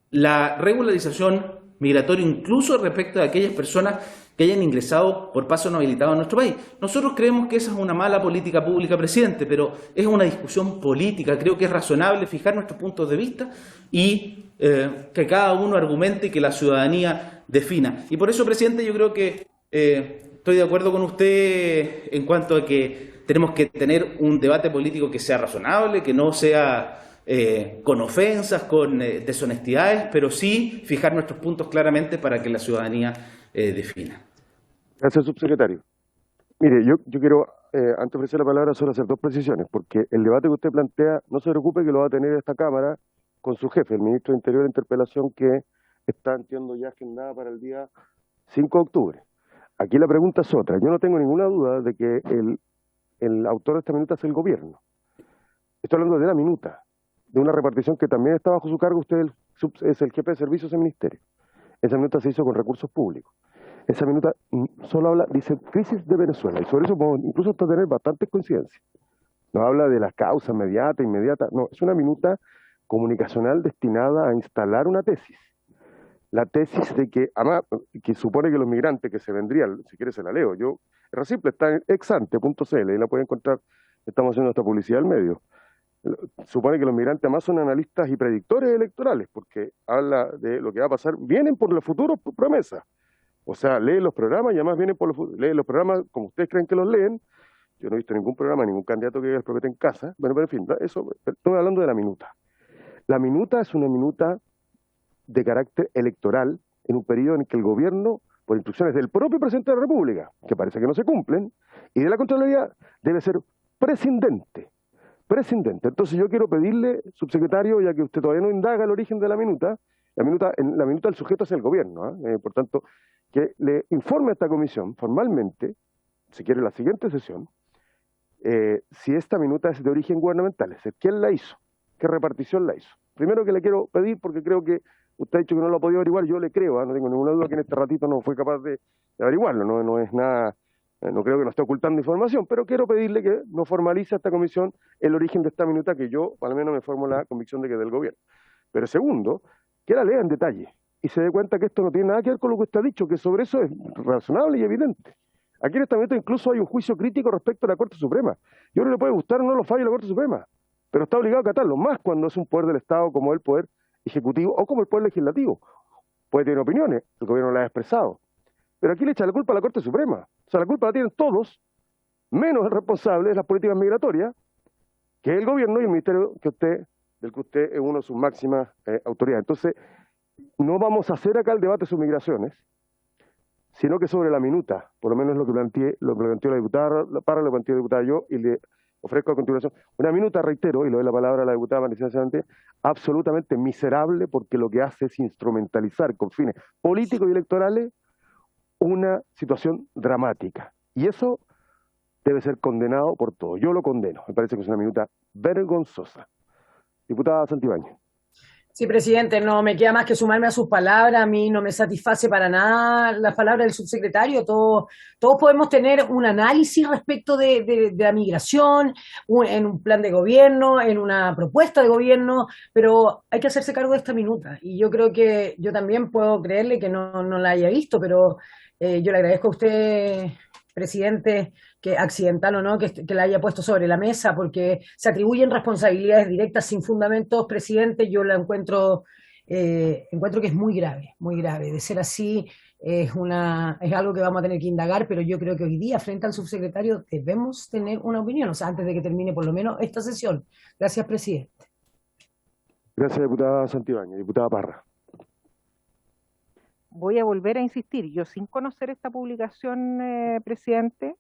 la regularización migratorio, incluso respecto de aquellas personas que hayan ingresado por paso no habilitado a nuestro país. Nosotros creemos que esa es una mala política pública, presidente, pero es una discusión política. Creo que es razonable fijar nuestros puntos de vista y que cada uno argumente y que la ciudadanía defina. Y por eso, presidente, yo creo que estoy de acuerdo con usted en cuanto a que tenemos que tener un debate político que sea razonable, que no sea con ofensas, con deshonestidades, pero sí fijar nuestros puntos claramente para que la ciudadanía defina. Gracias, subsecretario. Mire, yo quiero, antes de ofrecer la palabra, solo hacer dos precisiones, porque el debate que usted plantea, no se preocupe que lo va a tener esta Cámara con su jefe, el ministro de Interior, de interpelación que está, entiendo, ya agendada para el día 5 de octubre. Aquí la pregunta es otra. Yo no tengo ninguna duda de que el autor de esta minuta es el gobierno. Estoy hablando de la minuta, de una repartición que también está bajo su cargo. Usted es el jefe de servicios del ministerio. Esa minuta se hizo con recursos públicos. Esa minuta solo habla, dice, crisis de Venezuela, y sobre eso podemos incluso hasta tener bastantes coincidencias. No habla de las causas inmediatas, no, es una minuta comunicacional destinada a instalar una tesis. La tesis de que, además, que supone que los migrantes que se vendrían, si quieres se la leo, es simple, está en exante.cl y la pueden encontrar, estamos haciendo esta publicidad al medio. Supone que los migrantes además son analistas y predictores electorales, porque habla de lo que va a pasar, vienen por los futuros promesas. O sea, leen los programas y además vienen leen los programas como ustedes creen que los leen. Yo no he visto ningún programa, ningún candidato que los promete en casa. Bueno, pero en fin, eso, estoy hablando de la minuta. La minuta es una minuta de carácter electoral en un periodo en el que el gobierno, por instrucciones del propio presidente de la República, que parece que no se cumplen, y de la Contraloría, debe ser prescindente. Entonces yo quiero pedirle, subsecretario, ya que usted todavía no indaga el origen de la minuta del sujeto es el gobierno, por tanto, que le informe a esta comisión formalmente, si quiere la siguiente sesión, si esta minuta es de origen gubernamental, es decir, ¿quién la hizo? ¿Qué repartición la hizo? Primero que le quiero pedir, porque creo que usted ha dicho que no lo ha podido averiguar, yo le creo, no tengo ninguna duda que en este ratito no fue capaz de averiguarlo, no es nada, no creo que nos esté ocultando información, pero quiero pedirle que nos formalice a esta comisión el origen de esta minuta, que yo al menos me formo la convicción de que es del gobierno. Pero segundo, que la lea en detalle y se dé cuenta que esto no tiene nada que ver con lo que usted ha dicho, que sobre eso es razonable y evidente. Aquí en esta minuta incluso hay un juicio crítico respecto a la Corte Suprema. Yo creo que le puede gustar o no los fallos de la Corte Suprema, pero está obligado a acatarlo, más cuando es un poder del Estado como el Poder Ejecutivo o como el Poder Legislativo. Puede tener opiniones, el gobierno las ha expresado, pero aquí le echa la culpa a la Corte Suprema. O sea, la culpa la tienen todos, menos el responsable de las políticas migratorias, que es el gobierno y el ministerio del que usted es una de sus máximas autoridades. Entonces, no vamos a hacer acá el debate sobre migraciones, sino que sobre la minuta, por lo menos lo que planteó la diputada Parra, lo planteó la diputada yo, y le ofrezco a continuación una minuta, reitero, y le doy la palabra a la diputada Maricela Santé, absolutamente miserable, porque lo que hace es instrumentalizar con fines políticos y electorales una situación dramática. Y eso debe ser condenado por todos. Yo lo condeno. Me parece que es una minuta vergonzosa. Diputada Santibáñez. Sí, presidente, no me queda más que sumarme a sus palabras. A mí no me satisface para nada las palabras del subsecretario. Todos podemos tener un análisis respecto de la migración, en un plan de gobierno, en una propuesta de gobierno, pero hay que hacerse cargo de esta minuta. Y yo creo que yo también puedo creerle que no la haya visto, pero yo le agradezco a usted, presidente, que accidental o no, que la haya puesto sobre la mesa, porque se atribuyen responsabilidades directas sin fundamentos, presidente. Yo la encuentro que es muy grave. De ser así, es algo que vamos a tener que indagar, pero yo creo que hoy día, frente al subsecretario, debemos tener una opinión, o sea, antes de que termine por lo menos esta sesión. Gracias, presidente. Gracias, diputada Santibáñez. Diputada Parra. Voy a volver a insistir, yo sin conocer esta publicación, presidente,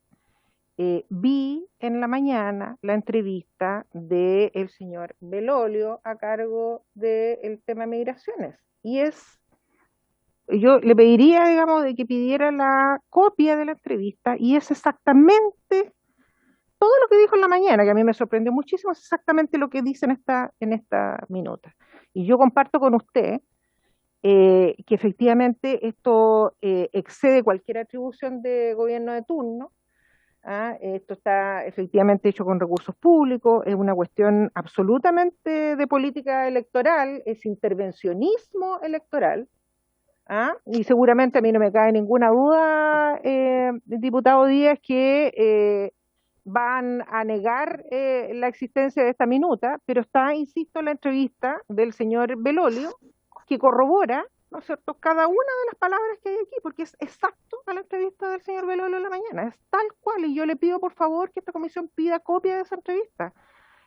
vi en la mañana la entrevista del señor Belolio a cargo del tema de migraciones. Y yo le pediría, digamos, de que pidiera la copia de la entrevista, y es exactamente todo lo que dijo en la mañana, que a mí me sorprendió muchísimo, es exactamente lo que dice en esta minuta. Y yo comparto con usted que efectivamente esto excede cualquier atribución de gobierno de turno. Esto está efectivamente hecho con recursos públicos, es una cuestión absolutamente de política electoral, es intervencionismo electoral, Y seguramente a mí no me cabe ninguna duda, diputado Díaz, que van a negar la existencia de esta minuta, pero está, insisto, la entrevista del señor Belolio, que corrobora, ¿no es cierto?, cada una de las palabras que hay aquí, porque es exacto a la entrevista del señor Belolio en la mañana, es tal cual, y yo le pido por favor que esta comisión pida copia de esa entrevista,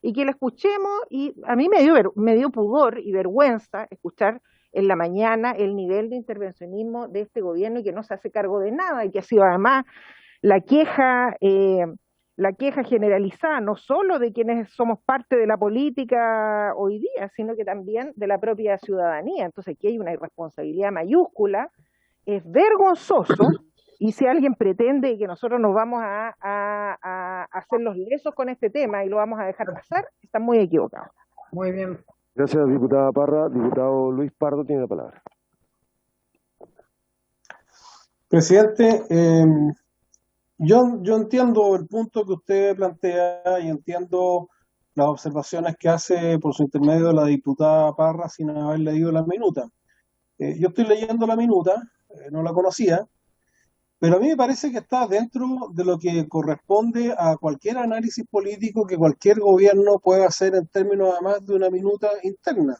y que la escuchemos, y a mí me dio pudor y vergüenza escuchar en la mañana el nivel de intervencionismo de este gobierno, y que no se hace cargo de nada, y que ha sido además la queja generalizada, no solo de quienes somos parte de la política hoy día, sino que también de la propia ciudadanía. Entonces aquí hay una irresponsabilidad mayúscula, es vergonzoso, y si alguien pretende que nosotros nos vamos a hacer los lesos con este tema y lo vamos a dejar pasar, está muy equivocado. Muy bien. Gracias, diputada Parra. Diputado Luis Pardo tiene la palabra. Presidente, yo entiendo el punto que usted plantea y entiendo las observaciones que hace por su intermedio la diputada Parra sin haber leído la minuta. Yo estoy leyendo la minuta, no la conocía, pero a mí me parece que está dentro de lo que corresponde a cualquier análisis político que cualquier gobierno pueda hacer en términos además de una minuta interna.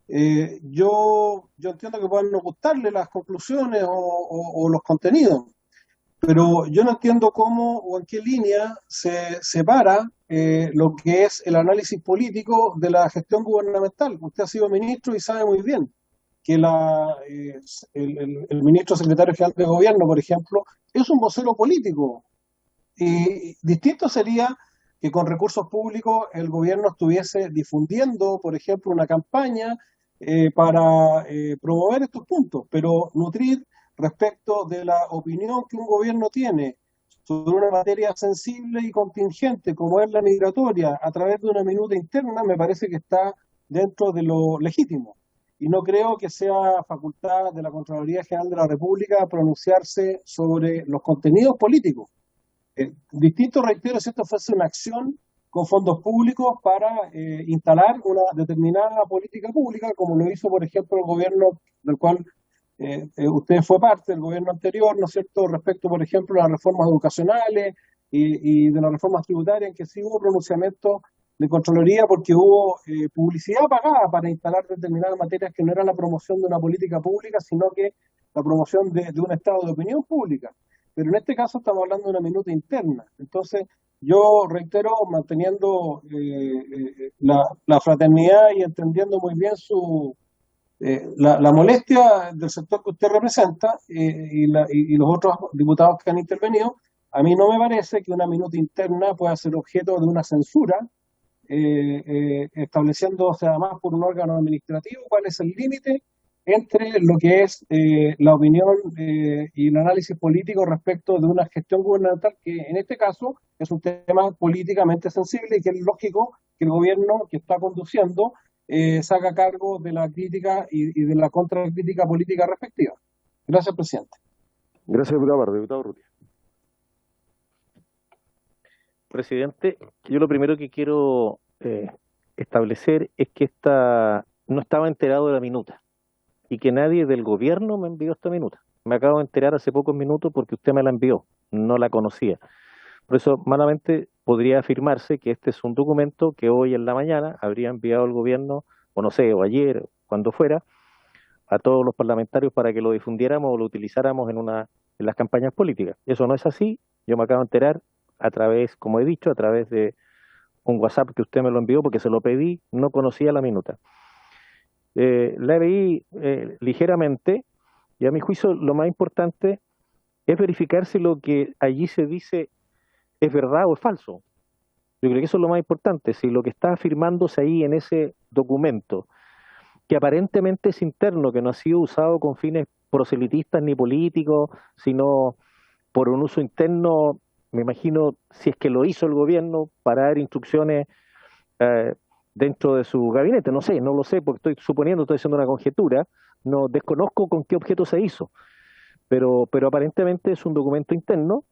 Yo entiendo que puedan no gustarle las conclusiones o los contenidos, pero yo no entiendo cómo o en qué línea se separa lo que es el análisis político de la gestión gubernamental. Usted ha sido ministro y sabe muy bien que el ministro secretario general de gobierno, por ejemplo, es un vocero político. Y distinto sería que con recursos públicos el gobierno estuviese difundiendo, por ejemplo, una campaña para promover estos puntos, pero nutrir respecto de la opinión que un gobierno tiene sobre una materia sensible y contingente como es la migratoria a través de una minuta interna, me parece que está dentro de lo legítimo. Y no creo que sea facultad de la Contraloría General de la República pronunciarse sobre los contenidos políticos. Distinto, reitero, si esto fuese una acción con fondos públicos para instalar una determinada política pública, como lo hizo, por ejemplo, el gobierno del cual usted fue parte, el gobierno anterior, ¿no es cierto?, respecto, por ejemplo, a las reformas educacionales y de las reformas tributarias, en que sí hubo pronunciamiento de Contraloría porque hubo publicidad pagada para instalar determinadas materias que no era la promoción de una política pública, sino que la promoción de un estado de opinión pública. Pero en este caso estamos hablando de una minuta interna. Entonces, yo reitero, manteniendo la fraternidad y entendiendo muy bien la molestia del sector que usted representa y los otros diputados que han intervenido, a mí no me parece que una minuta interna pueda ser objeto de una censura, estableciéndose además por un órgano administrativo cuál es el límite entre lo que es la opinión y el análisis político respecto de una gestión gubernamental que en este caso es un tema políticamente sensible y que es lógico que el gobierno que está conduciendo se haga cargo de la crítica y de la contracrítica política respectiva. Gracias, presidente. Gracias, diputado Pardo. Diputado Urrutia. Presidente, yo lo primero que quiero establecer es que no estaba enterado de la minuta y que nadie del gobierno me envió esta minuta. Me acabo de enterar hace pocos minutos porque usted me la envió, no la conocía. Por eso, malamente, podría afirmarse que este es un documento que hoy en la mañana habría enviado el gobierno, o no sé, o ayer, cuando fuera, a todos los parlamentarios para que lo difundiéramos o lo utilizáramos en las campañas políticas. Eso no es así, yo me acabo de enterar a través, como he dicho, a través de un WhatsApp que usted me lo envió porque se lo pedí, no conocía la minuta. La leí ligeramente y a mi juicio lo más importante es verificar si lo que allí se dice es verdad o es falso. Yo creo que eso es lo más importante, si lo que está afirmándose ahí en ese documento, que aparentemente es interno, que no ha sido usado con fines proselitistas ni políticos, sino por un uso interno, me imagino, si es que lo hizo el gobierno para dar instrucciones dentro de su gabinete, no sé, no lo sé, porque estoy suponiendo, estoy haciendo una conjetura, no desconozco con qué objeto se hizo, pero aparentemente es un documento interno,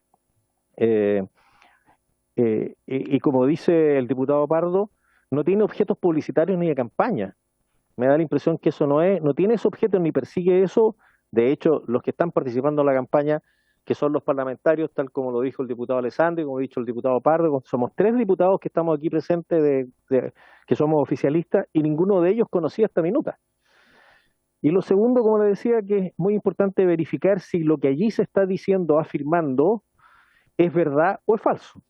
y como dice el diputado Pardo, no tiene objetos publicitarios ni de campaña. Me da la impresión que eso no tiene esos objetos ni persigue eso De hecho, los que están participando en la campaña, que son los parlamentarios, tal como lo dijo el diputado Alessandri, como ha dicho el diputado Pardo, somos 3 diputados que estamos aquí presentes, que somos oficialistas, y ninguno de ellos conocía esta minuta. Y lo segundo, como le decía, que es muy importante verificar si lo que allí se está diciendo, afirmando, es verdad o es falso.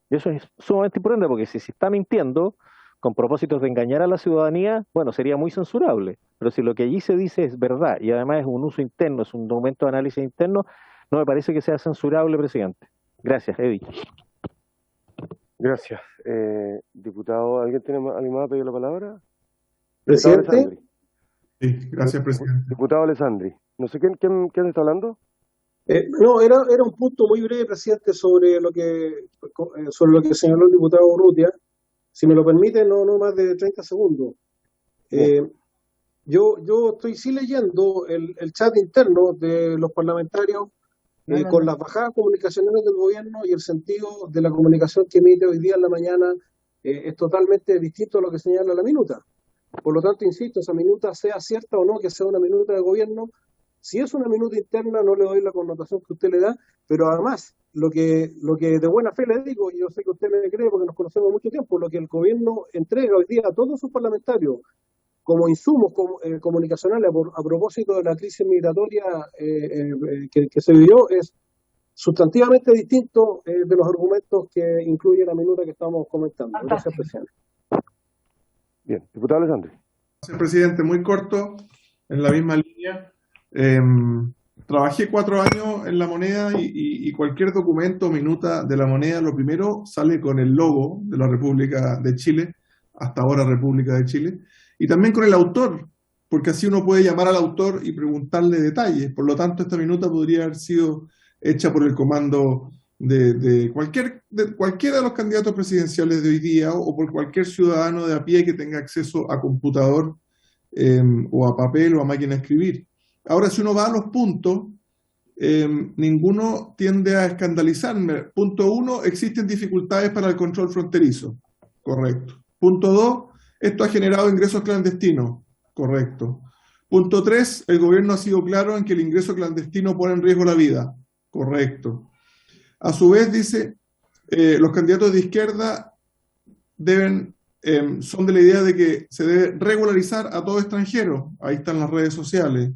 Eso es sumamente importante, porque si se está mintiendo con propósitos de engañar a la ciudadanía, bueno, sería muy censurable. Pero si lo que allí se dice es verdad, y además es un uso interno, es un documento de análisis interno, no me parece que sea censurable, presidente. Gracias, Eddie. Gracias. Diputado, ¿alguien más ha pedido la palabra? Presidente. Sí, gracias, presidente. Diputado Alessandri. No sé quién está hablando. No, era un punto muy breve, presidente, sobre lo que señaló el diputado Urrutia. Si me lo permite, no más de 30 segundos. Yo estoy sí leyendo el chat interno de los parlamentarios con las bajadas comunicacionales del gobierno, y el sentido de la comunicación que emite hoy día en la mañana es totalmente distinto a lo que señala la minuta. Por lo tanto, insisto, esa minuta, sea cierta o no, que sea una minuta de gobierno, si es una minuta interna no le doy la connotación que usted le da, pero además, lo que de buena fe le digo, y yo sé que usted me cree porque nos conocemos mucho tiempo, lo que el gobierno entrega hoy día a todos sus parlamentarios como insumos comunicacionales a propósito de la crisis migratoria que se vivió es sustantivamente distinto de los argumentos que incluye la minuta que estamos comentando. Gracias, presidente. Bien, diputado Alessandri. Gracias, presidente. Muy corto, en la misma línea. Trabajé 4 años en La Moneda y cualquier documento o minuta de La Moneda, lo primero sale con el logo de la República de Chile, hasta ahora República de Chile, y también con el autor, porque así uno puede llamar al autor y preguntarle detalles. Por lo tanto, esta minuta podría haber sido hecha por el comando de cualquiera de los candidatos presidenciales de hoy día, o por cualquier ciudadano de a pie que tenga acceso a computador o a papel o a máquina de escribir. Ahora, si uno va a los puntos, ninguno tiende a escandalizarme. Punto 1, existen dificultades para el control fronterizo. Correcto. Punto 2, esto ha generado ingresos clandestinos. Correcto. Punto 3, el gobierno ha sido claro en que el ingreso clandestino pone en riesgo la vida. Correcto. A su vez, dice, los candidatos de izquierda son de la idea de que se debe regularizar a todo extranjero. Ahí están las redes sociales.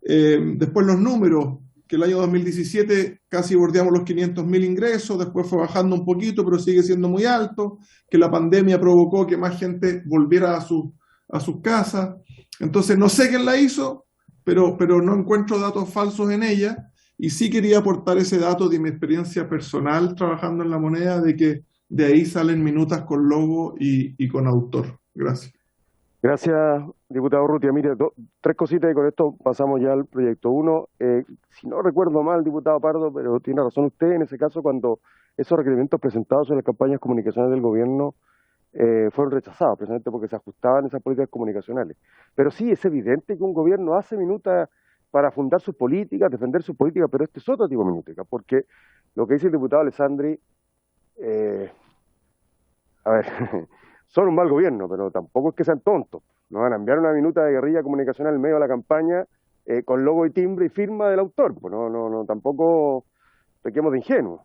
Después los números, que el año 2017 casi bordeamos los 500.000 ingresos, después fue bajando un poquito, pero sigue siendo muy alto, que la pandemia provocó que más gente volviera a sus casas. Entonces, no sé quién la hizo, pero no encuentro datos falsos en ella, y sí quería aportar ese dato de mi experiencia personal trabajando en La Moneda, de que de ahí salen minutas con logo y con autor. Gracias. Gracias, diputado Urrutia. Mire, 3 cositas y con esto pasamos ya al proyecto. 1, si no recuerdo mal, diputado Pardo, pero tiene razón usted, en ese caso cuando esos requerimientos presentados en las campañas comunicacionales del gobierno fueron rechazados, precisamente porque se ajustaban esas políticas comunicacionales. Pero sí, es evidente que un gobierno hace minutas para fundar sus políticas, defender sus políticas, pero este es otro tipo de minutas, porque lo que dice el diputado Alessandri, a ver, son un mal gobierno, pero tampoco es que sean tontos. No van a enviar una minuta de guerrilla comunicacional en medio de la campaña con logo y timbre y firma del autor. Pues no, tampoco pequemos de ingenuos.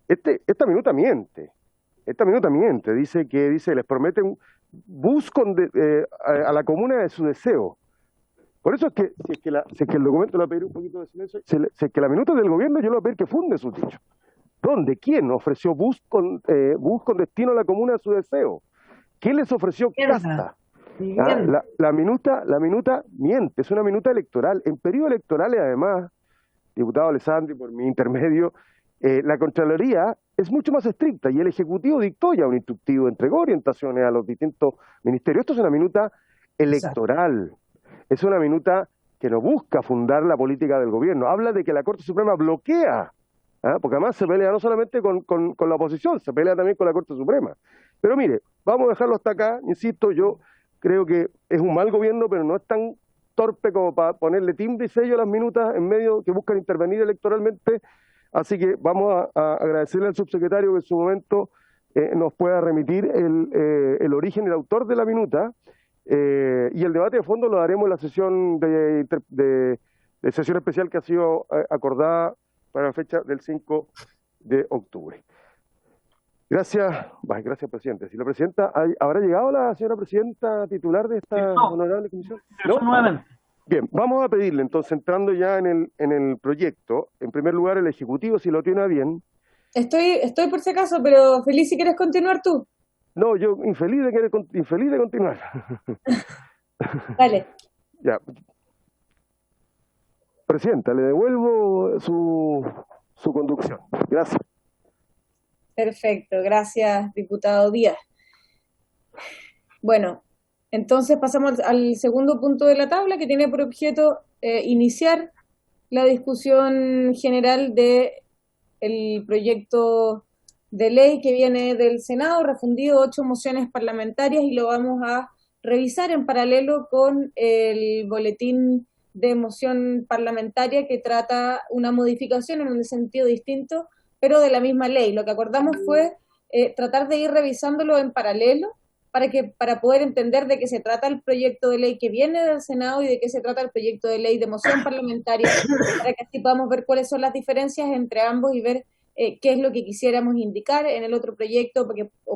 Esta minuta miente. Dice, les promete un bus a la comuna de su deseo. Por eso es que, si es que el documento le va a pedir un poquito de silencio, si es que la minuta del gobierno, yo le voy a pedir que funde sus dichos. ¿Dónde? ¿Quién ofreció bus con destino a la comuna de su deseo? ¿Quién les ofreció casa? La minuta miente, es una minuta electoral. En periodos electorales, además, diputado Alessandri, por mi intermedio, la Contraloría es mucho más estricta y el Ejecutivo dictó ya un instructivo, entregó orientaciones a los distintos ministerios. Esto es una minuta electoral. Es una minuta que no busca fundar la política del gobierno. Habla de que la Corte Suprema bloquea, porque además se pelea no solamente con la oposición, se pelea también con la Corte Suprema. Pero mire, vamos a dejarlo hasta acá. Insisto, yo creo que es un mal gobierno, pero no es tan torpe como para ponerle timbre y sello a las minutas en medio que buscan intervenir electoralmente. Así que vamos a agradecerle al subsecretario que en su momento nos pueda remitir el origen y el autor de la minuta, y y el debate de fondo lo daremos en la sesión de sesión especial que ha sido acordada para la fecha del 5 de octubre. Gracias, gracias, presidente. Si la presidenta, ¿habrá llegado la señora presidenta titular de esta honorable comisión? ¿No? Nuevamente. Bien, vamos a pedirle entonces, entrando ya en el proyecto, en primer lugar el Ejecutivo, si lo tiene a bien. Estoy por si acaso, pero feliz si quieres continuar tú. No, yo infeliz de continuar. Dale. Ya. Presidenta, le devuelvo su conducción. Gracias. Perfecto, gracias, diputado Díaz. Bueno, entonces pasamos al segundo punto de la tabla, que tiene por objeto iniciar la discusión general del proyecto de ley que viene del Senado, refundido 8 mociones parlamentarias, y lo vamos a revisar en paralelo con el boletín de moción parlamentaria que trata una modificación en un sentido distinto, pero de la misma ley. Lo que acordamos fue tratar de ir revisándolo en paralelo para poder entender de qué se trata el proyecto de ley que viene del Senado y de qué se trata el proyecto de ley de moción parlamentaria, para que así podamos ver cuáles son las diferencias entre ambos y ver qué es lo que quisiéramos indicar en el otro proyecto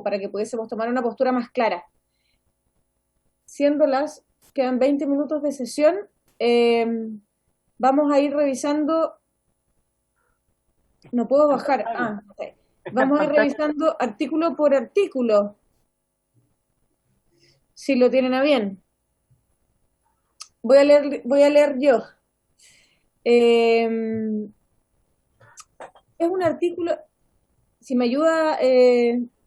para que pudiésemos tomar una postura más clara. Quedan 20 minutos de sesión, vamos a ir revisando. No puedo bajar. Okay. Vamos a ir revisando artículo por artículo, si lo tienen a bien. Voy a leer yo. Es un artículo, si me ayuda,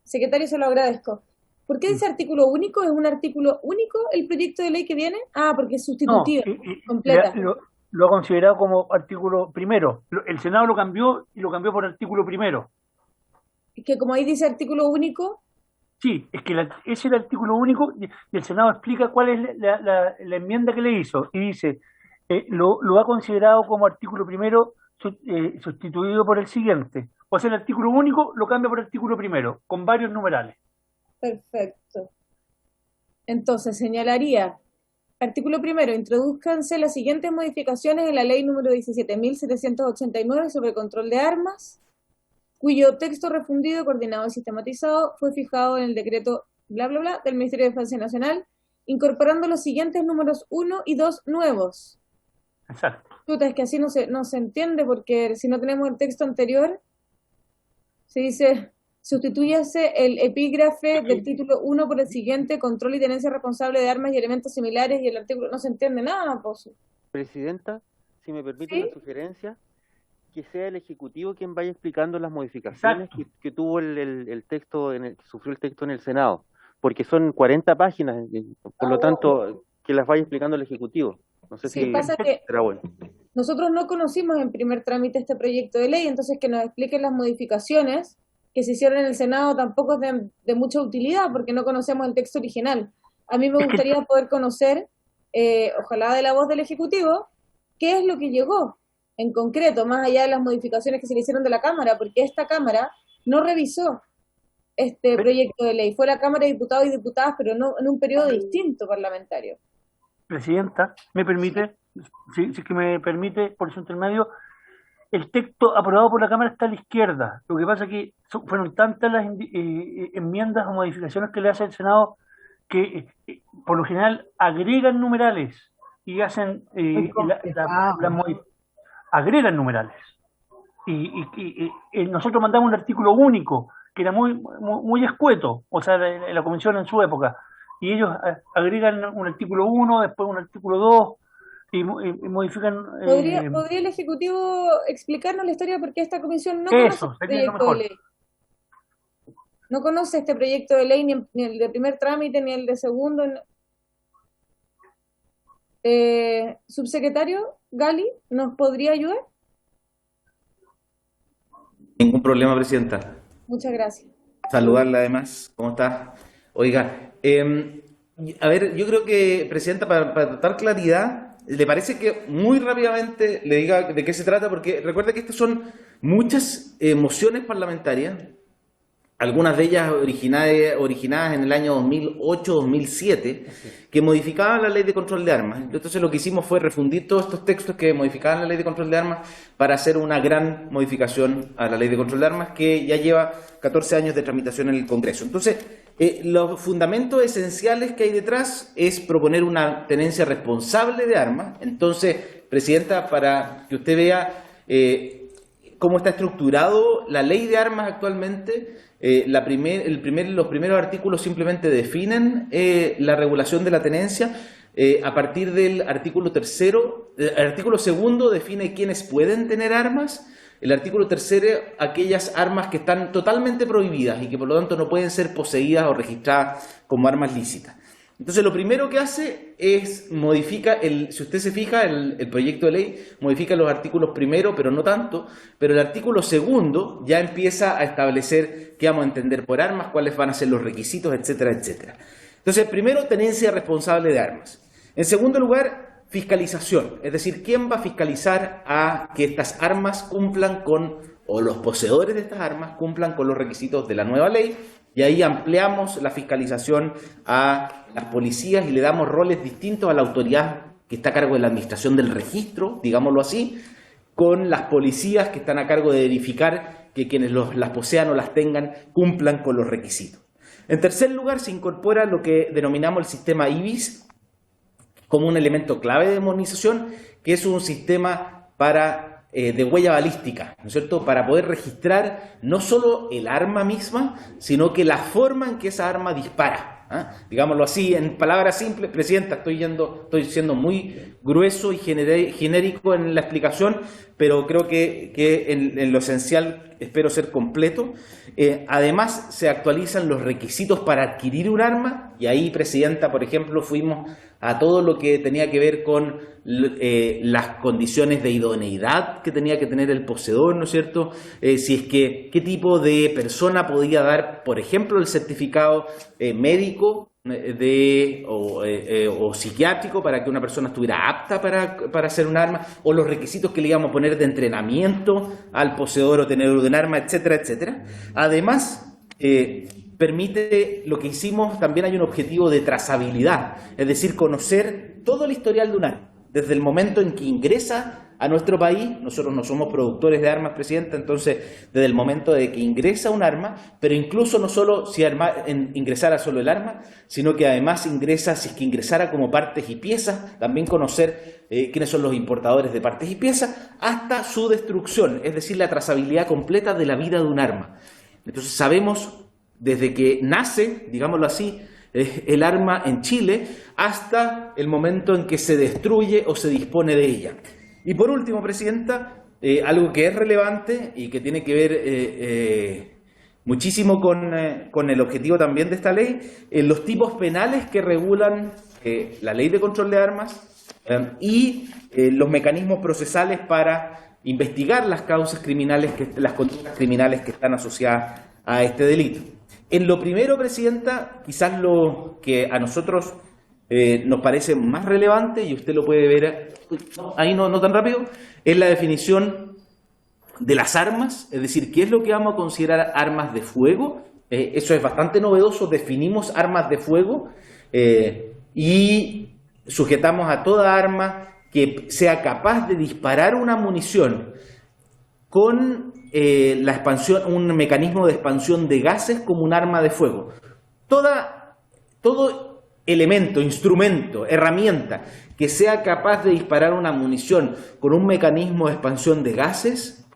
secretario, se lo agradezco. ¿Por qué dice artículo único? ¿Es un artículo único el proyecto de ley que viene? Porque es sustitutiva, completa. Lo ha considerado como artículo primero. El Senado lo cambió y lo cambió por artículo primero. Que como ahí dice artículo único. Sí, es que ese es el artículo único y el Senado explica cuál es la enmienda que le hizo y dice, lo ha considerado como artículo primero sustituido por el siguiente. O sea, el artículo único lo cambia por artículo primero, con varios numerales. Perfecto. Entonces señalaría: artículo primero, introduzcanse las siguientes modificaciones en la ley número 17.789 sobre control de armas, cuyo texto refundido, coordinado y sistematizado fue fijado en el decreto bla bla bla del Ministerio de Defensa Nacional, incorporando los siguientes números 1 y 2 nuevos. Exacto. Es que así no se entiende, porque si no tenemos el texto anterior, se dice: sustitúyase el epígrafe del título 1 por el siguiente: control y tenencia responsable de armas y elementos similares, y el artículo no se entiende nada, pues. Presidenta, si me permite ¿Sí? una sugerencia, que sea el Ejecutivo quien vaya explicando las modificaciones que tuvo el texto, que sufrió el texto en el Senado, porque son 40 páginas, por lo tanto, que las vaya explicando el Ejecutivo. No sé si pasa que será bueno. nosotros no conocimos en primer trámite este proyecto de ley, entonces que nos expliquen las modificaciones que se hicieron en el Senado tampoco es de mucha utilidad, porque no conocemos el texto original. A mí me gustaría poder conocer, ojalá de la voz del Ejecutivo, qué es lo que llegó en concreto, más allá de las modificaciones que se le hicieron de la Cámara, porque esta Cámara no revisó este proyecto de ley. Fue la Cámara de Diputados y Diputadas, pero no en un periodo distinto parlamentario. Presidenta, ¿me permite? Si es que me permite, por su intermedio, el texto aprobado por la Cámara está a la izquierda. Lo que pasa es que fueron tantas las enmiendas o modificaciones que le hace el Senado que por lo general agregan numerales y hacen agregan numerales. Y nosotros mandamos un artículo único que era muy escueto, o sea, la comisión en su época, y ellos agregan un artículo 1, después un artículo 2 y modifican. ¿Podría el Ejecutivo explicarnos la historia? Porque esta comisión no conoce este proyecto de ley. No conoce este proyecto de ley, ni el de primer trámite, ni el de segundo. Subsecretario Gali, ¿nos podría ayudar? Ningún problema, presidenta. Muchas gracias. Saludarla además. ¿Cómo está? Oiga, a ver, yo creo que, presidenta, para tratar claridad, ¿le parece que muy rápidamente le diga de qué se trata? Porque recuerda que estas son muchas mociones parlamentarias algunas de ellas originadas en el año 2008-2007, que modificaban la ley de control de armas. Entonces lo que hicimos fue refundir todos estos textos que modificaban la ley de control de armas para hacer una gran modificación a la ley de control de armas que ya lleva 14 años de tramitación en el Congreso. Entonces, los fundamentos esenciales que hay detrás es proponer una tenencia responsable de armas. Entonces, Presidenta, para que usted vea cómo está estructurado la ley de armas actualmente, los primeros artículos simplemente definen la regulación de la tenencia. A partir del artículo tercero, el artículo segundo define quiénes pueden tener armas. El artículo tercero, aquellas armas que están totalmente prohibidas y que por lo tanto no pueden ser poseídas o registradas como armas lícitas. Entonces lo primero que hace es modifica, si usted se fija, el proyecto de ley modifica los artículos primero, pero no tanto, pero el artículo segundo ya empieza a establecer qué vamos a entender por armas, cuáles van a ser los requisitos, etcétera, etcétera. Entonces, primero, tenencia responsable de armas. En segundo lugar, fiscalización, es decir, ¿quién va a fiscalizar a que estas armas cumplan con, o los poseedores de estas armas cumplan con los requisitos de la nueva ley? Y ahí ampliamos la fiscalización a las policías y le damos roles distintos a la autoridad que está a cargo de la administración del registro, digámoslo así, con las policías que están a cargo de verificar que quienes las posean o las tengan cumplan con los requisitos. En tercer lugar, se incorpora lo que denominamos el sistema IBIS como un elemento clave de demonización, que es un sistema de huella balística, ¿no es cierto?, para poder registrar no solo el arma misma, sino que la forma en que esa arma dispara. Digámoslo así, en palabras simples, Presidenta, estoy siendo muy grueso y genérico en la explicación, pero creo que en lo esencial espero ser completo. Además, se actualizan los requisitos para adquirir un arma, y ahí, Presidenta, por ejemplo, fuimos a todo lo que tenía que ver con las condiciones de idoneidad que tenía que tener el poseedor, ¿no es cierto? Si es que, qué tipo de persona podía dar, por ejemplo, el certificado médico o psiquiátrico para que una persona estuviera apta para hacer un arma, o los requisitos que le íbamos a poner de entrenamiento al poseedor o tenedor de un arma, etcétera, etcétera. Además, permite lo que hicimos, también hay un objetivo de trazabilidad, es decir, conocer todo el historial de un arma, desde el momento en que ingresa a nuestro país. Nosotros no somos productores de armas, Presidenta, entonces desde el momento de que ingresa un arma, pero incluso no solo si ingresara solo el arma, sino que además ingresa, si es que ingresara como partes y piezas, también conocer quiénes son los importadores de partes y piezas, hasta su destrucción, es decir, la trazabilidad completa de la vida de un arma. Entonces sabemos desde que nace, digámoslo así, el arma en Chile, hasta el momento en que se destruye o se dispone de ella. Y por último, Presidenta, algo que es relevante y que tiene que ver muchísimo con el objetivo también de esta ley, los tipos penales que regulan la ley de control de armas y los mecanismos procesales para investigar las causas criminales, las conductas criminales que están asociadas a este delito. En lo primero, Presidenta, quizás lo que a nosotros nos parece más relevante, y usted lo puede ver ahí no tan rápido, es la definición de las armas, es decir, qué es lo que vamos a considerar armas de fuego. Eso es bastante novedoso, definimos armas de fuego y sujetamos a toda arma que sea capaz de disparar una munición con un mecanismo de expansión de gases como un arma de fuego. Todo elemento, instrumento, herramienta que sea capaz de disparar una munición con un mecanismo de expansión de gases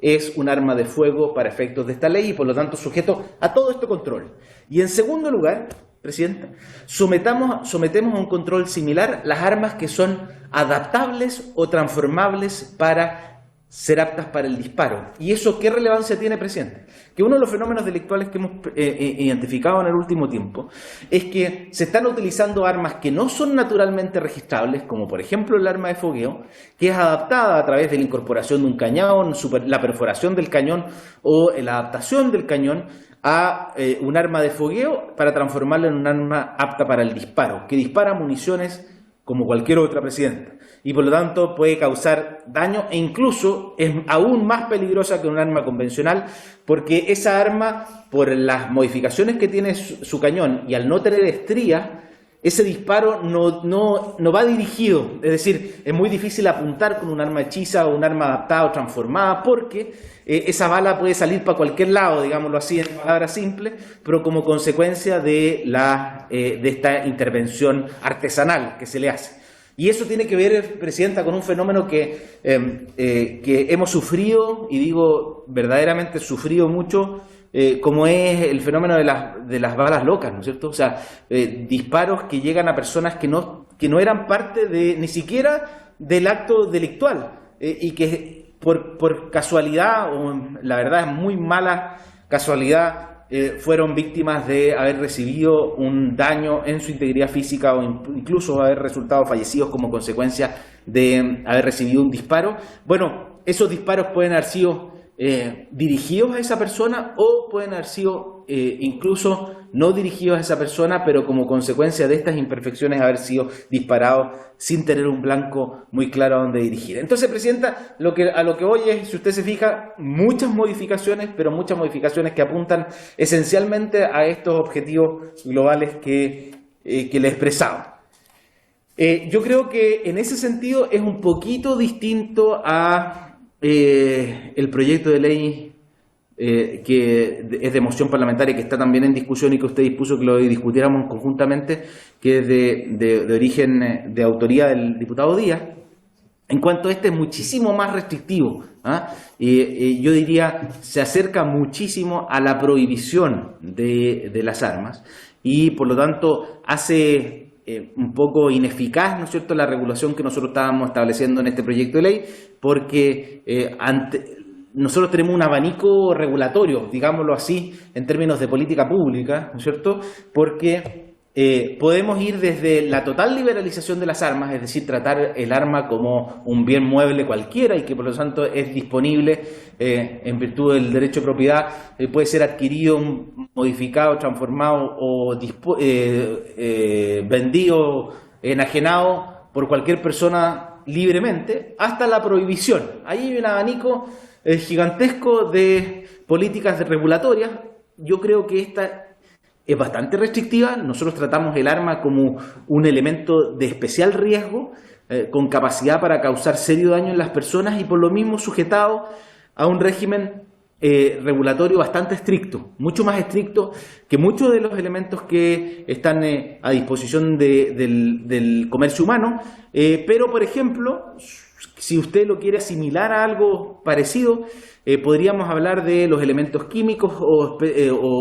es un arma de fuego para efectos de esta ley y por lo tanto sujeto a todo este control. Y en segundo lugar, Presidenta, sometemos a un control similar las armas que son adaptables o transformables para ser aptas para el disparo. ¿Y eso qué relevancia tiene, Presidente? Que uno de los fenómenos delictuales que hemos identificado en el último tiempo es que se están utilizando armas que no son naturalmente registrables, como por ejemplo el arma de fogueo, que es adaptada a través de la incorporación de un cañón, la perforación del cañón o la adaptación del cañón a un arma de fogueo para transformarla en un arma apta para el disparo, que dispara municiones como cualquier otra presidenta, y por lo tanto puede causar daño e incluso es aún más peligrosa que un arma convencional, porque esa arma, por las modificaciones que tiene su cañón y al no tener estrías, ese disparo no va dirigido, es decir, es muy difícil apuntar con un arma hechiza o un arma adaptada o transformada, porque esa bala puede salir para cualquier lado, digámoslo así en palabras simples, pero como consecuencia de esta intervención artesanal que se le hace. Y eso tiene que ver, Presidenta, con un fenómeno que hemos sufrido, y digo verdaderamente sufrido mucho, como es el fenómeno de las balas locas, ¿no es cierto? O sea, disparos que llegan a personas que no eran parte ni siquiera del acto delictual, y que por casualidad, o la verdad es muy mala casualidad, fueron víctimas de haber recibido un daño en su integridad física o incluso haber resultado fallecidos como consecuencia de haber recibido un disparo. Bueno, esos disparos pueden haber sido dirigidos a esa persona o pueden haber sido incluso no dirigidos a esa persona, pero como consecuencia de estas imperfecciones haber sido disparados sin tener un blanco muy claro a dónde dirigir. Entonces, Presidenta, a lo que voy es, si usted se fija, muchas modificaciones, pero muchas modificaciones que apuntan esencialmente a estos objetivos globales que le he expresado. Yo creo que en ese sentido es un poquito distinto a el proyecto de ley que es de moción parlamentaria, que está también en discusión y que usted dispuso que lo discutiéramos conjuntamente, que es de origen, de autoría del diputado Díaz. En cuanto a este, es muchísimo más restrictivo, yo diría, se acerca muchísimo a la prohibición de las armas y por lo tanto hace un poco ineficaz, ¿no es cierto?, la regulación que nosotros estábamos estableciendo en este proyecto de ley, porque nosotros tenemos un abanico regulatorio, digámoslo así, en términos de política pública, ¿no es cierto?, porque podemos ir desde la total liberalización de las armas, es decir, tratar el arma como un bien mueble cualquiera y que por lo tanto es disponible en virtud del derecho de propiedad, puede ser adquirido, modificado, transformado o vendido, enajenado por cualquier persona libremente, hasta la prohibición. Ahí hay un abanico gigantesco de políticas regulatorias. Yo creo que esta es bastante restrictiva. Nosotros tratamos el arma como un elemento de especial riesgo, con capacidad para causar serio daño en las personas y por lo mismo sujetado a un régimen regulatorio bastante estricto, mucho más estricto que muchos de los elementos que están a disposición del comercio humano, pero por ejemplo, si usted lo quiere asimilar a algo parecido, podríamos hablar de los elementos químicos o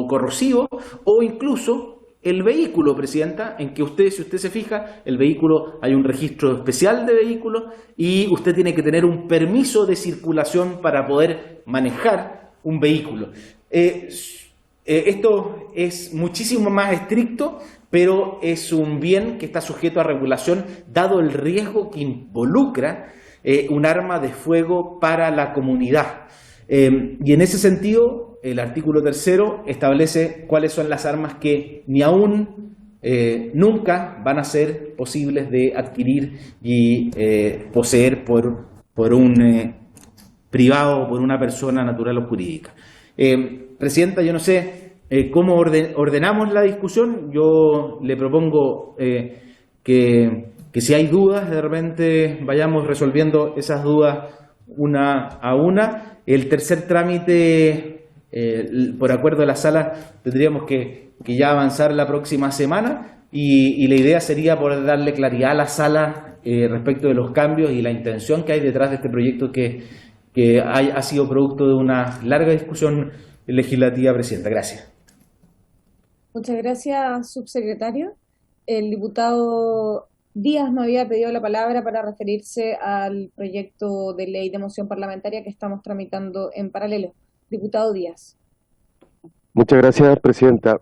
corrosivos, o incluso el vehículo, Presidenta, en que si usted se fija, el vehículo, hay un registro especial de vehículos y usted tiene que tener un permiso de circulación para poder manejar un vehículo. Esto es muchísimo más estricto, pero es un bien que está sujeto a regulación, dado el riesgo que involucra un arma de fuego para la comunidad. Y en ese sentido, el artículo 3º establece cuáles son las armas que ni aún nunca van a ser posibles de adquirir y poseer por un privado o por una persona natural o jurídica. Presidenta, yo no sé cómo ordenamos la discusión. Yo le propongo que si hay dudas, de repente vayamos resolviendo esas dudas una a una. El tercer trámite, por acuerdo de la sala, tendríamos que ya avanzar la próxima semana y la idea sería poder darle claridad a la sala respecto de los cambios y la intención que hay detrás de este proyecto que ha sido producto de una larga discusión legislativa, Presidenta. Gracias. Muchas gracias, subsecretario. El diputado Díaz me había pedido la palabra para referirse al proyecto de ley de moción parlamentaria que estamos tramitando en paralelo. Diputado Díaz. Muchas gracias, Presidenta.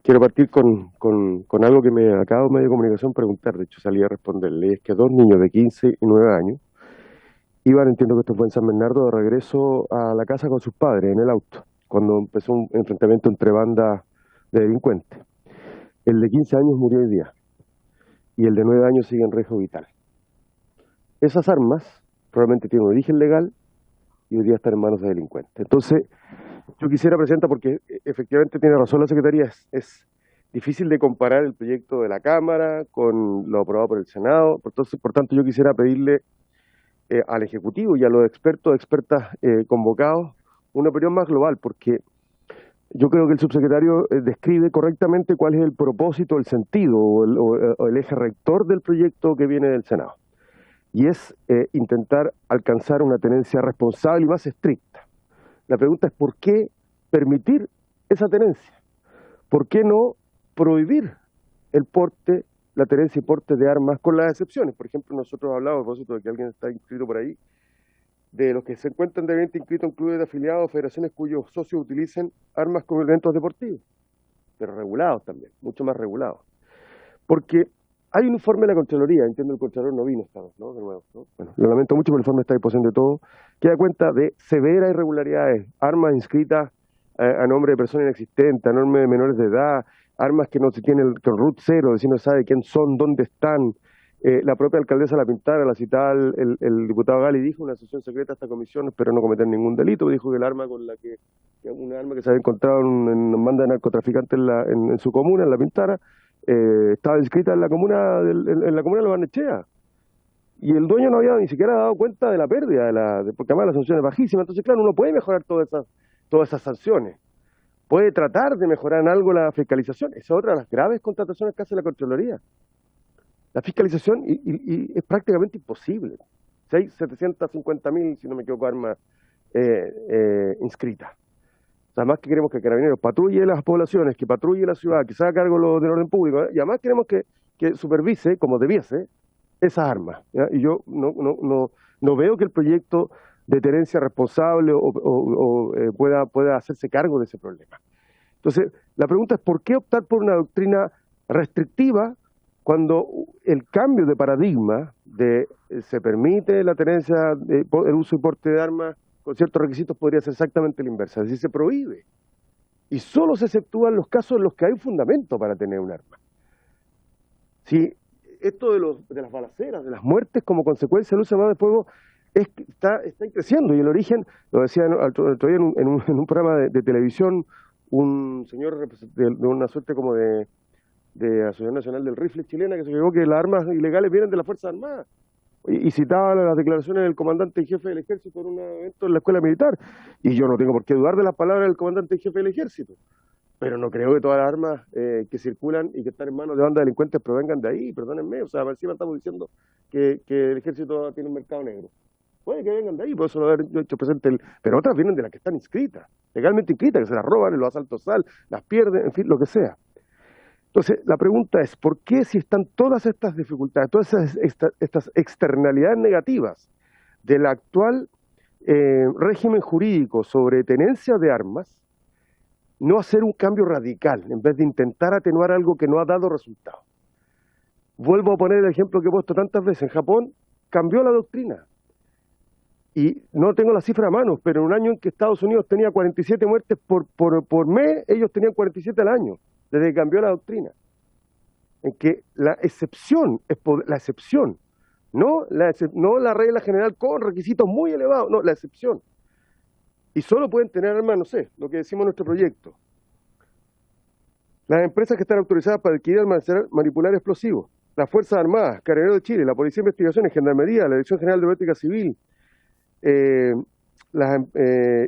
Quiero partir con algo que me acaba de medio de comunicación preguntar, de hecho salí a responderle, es que 2 niños de 15 y 9 años iban, entiendo que esto fue en San Bernardo, de regreso a la casa con sus padres en el auto, cuando empezó un enfrentamiento entre bandas de delincuentes. El de 15 años murió hoy día. y el de 9 años sigue en riesgo vital. Esas armas probablemente tienen un origen legal y hoy día están en manos de delincuentes. Entonces, yo quisiera, Presidenta, porque efectivamente tiene razón la Secretaría, es difícil de comparar el proyecto de la Cámara con lo aprobado por el Senado. Por tanto, yo quisiera pedirle al Ejecutivo y a los expertos, expertas convocados, una opinión más global, porque yo creo que el subsecretario describe correctamente cuál es el propósito, el sentido o el eje rector del proyecto que viene del Senado. Y es intentar alcanzar una tenencia responsable y más estricta. La pregunta es ¿por qué permitir esa tenencia? ¿Por qué no prohibir el porte, la tenencia y porte de armas con las excepciones? Por ejemplo, nosotros hablamos, a propósito de que alguien está inscrito por ahí, de los que se encuentran debidamente inscritos en clubes de afiliados o federaciones cuyos socios utilicen armas con eventos deportivos, pero regulados también, mucho más regulados. Porque hay un informe de la Contraloría, entiendo el Contralor no vino esta vez, ¿no? De nuevo, ¿no? Bueno, lo lamento mucho, pero el informe está a disposición de todo, que da cuenta de severas irregularidades, armas inscritas a nombre de personas inexistentes, a nombre de menores de edad, armas que no se tienen con root cero, es decir, no sabe quién son, dónde están. La propia alcaldesa La Pintana, la citaba el diputado Gali, dijo una sesión secreta a esta comisión, espero no cometer ningún delito, dijo que el arma con la que una arma que se había encontrado en banda de narcotraficantes en su comuna, en La Pintana, estaba inscrita en la comuna en la comuna de Los Barnechea. Y el dueño no había ni siquiera dado cuenta de la pérdida, porque además la sanción es bajísima. Entonces, claro, uno puede mejorar todas esas sanciones. Puede tratar de mejorar en algo la fiscalización. Esa es otra de las graves contrataciones que hace la Contraloría. La fiscalización y es prácticamente imposible. Si hay 750.000, si no me equivoco, armas inscritas. Además que queremos que Carabineros patrulle las poblaciones, que patrulle la ciudad, que se haga cargo del orden público, y además queremos que supervise, como debiese, esas armas, ¿ya? Y yo no veo que el proyecto de tenencia responsable pueda hacerse cargo de ese problema. Entonces, la pregunta es ¿por qué optar por una doctrina restrictiva cuando el cambio de paradigma de se permite la tenencia, el uso y porte de armas con ciertos requisitos podría ser exactamente la inversa, es decir, se prohíbe y solo se exceptúan los casos en los que hay fundamento para tener un arma? Si esto de las balaceras, de las muertes como consecuencia del uso de armas de fuego está creciendo, y el origen, lo decía el otro día en un programa de televisión, un señor de una suerte como de la Asociación Nacional del Rifle chilena, que se dijo que las armas ilegales vienen de las Fuerzas Armadas, y citaba las declaraciones del comandante y jefe del ejército en un evento en la escuela militar, y yo no tengo por qué dudar de las palabras del comandante y jefe del ejército, pero no creo que todas las armas que circulan y que están en manos de bandas delincuentes provengan de ahí, perdónenme, o sea, encima estamos diciendo que el ejército tiene un mercado negro. Puede que vengan de ahí, por eso lo haber hecho presente, pero otras vienen de las que están inscritas, legalmente inscritas, que se las roban en los asaltos SAL, las pierden, en fin, lo que sea. Entonces, la pregunta es, ¿por qué si están todas estas dificultades, todas estas externalidades negativas del actual régimen jurídico sobre tenencia de armas, no hacer un cambio radical en vez de intentar atenuar algo que no ha dado resultado? Vuelvo a poner el ejemplo que he puesto tantas veces. En Japón cambió la doctrina. Y no tengo la cifra a mano, pero en un año en que Estados Unidos tenía 47 muertes por mes, ellos tenían 47 al año, desde que cambió la doctrina. En que la excepción es la excepción, no la regla general con requisitos muy elevados, no, la excepción. Y solo pueden tener armas, no sé, lo que decimos en nuestro proyecto. Las empresas que están autorizadas para adquirir, almacenar, manipular explosivos, las Fuerzas Armadas, Carabineros de Chile, la Policía de Investigaciones, Gendarmería, la Dirección General de Política Civil,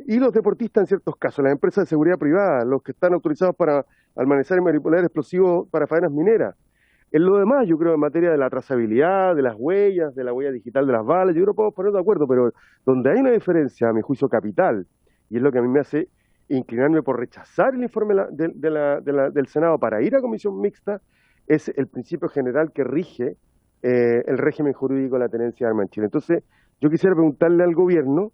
y los deportistas en ciertos casos, las empresas de seguridad privada, los que están autorizados para almacenar y manipular explosivos para faenas mineras. En lo demás, yo creo en materia de la trazabilidad, de las huellas, de la huella digital de las balas, yo creo que podemos poner de acuerdo, pero donde hay una diferencia, a mi juicio, capital, y es lo que a mí me hace inclinarme por rechazar el informe del Senado para ir a comisión mixta, es el principio general que rige el régimen jurídico de la tenencia de armas en Chile. Entonces, yo quisiera preguntarle al gobierno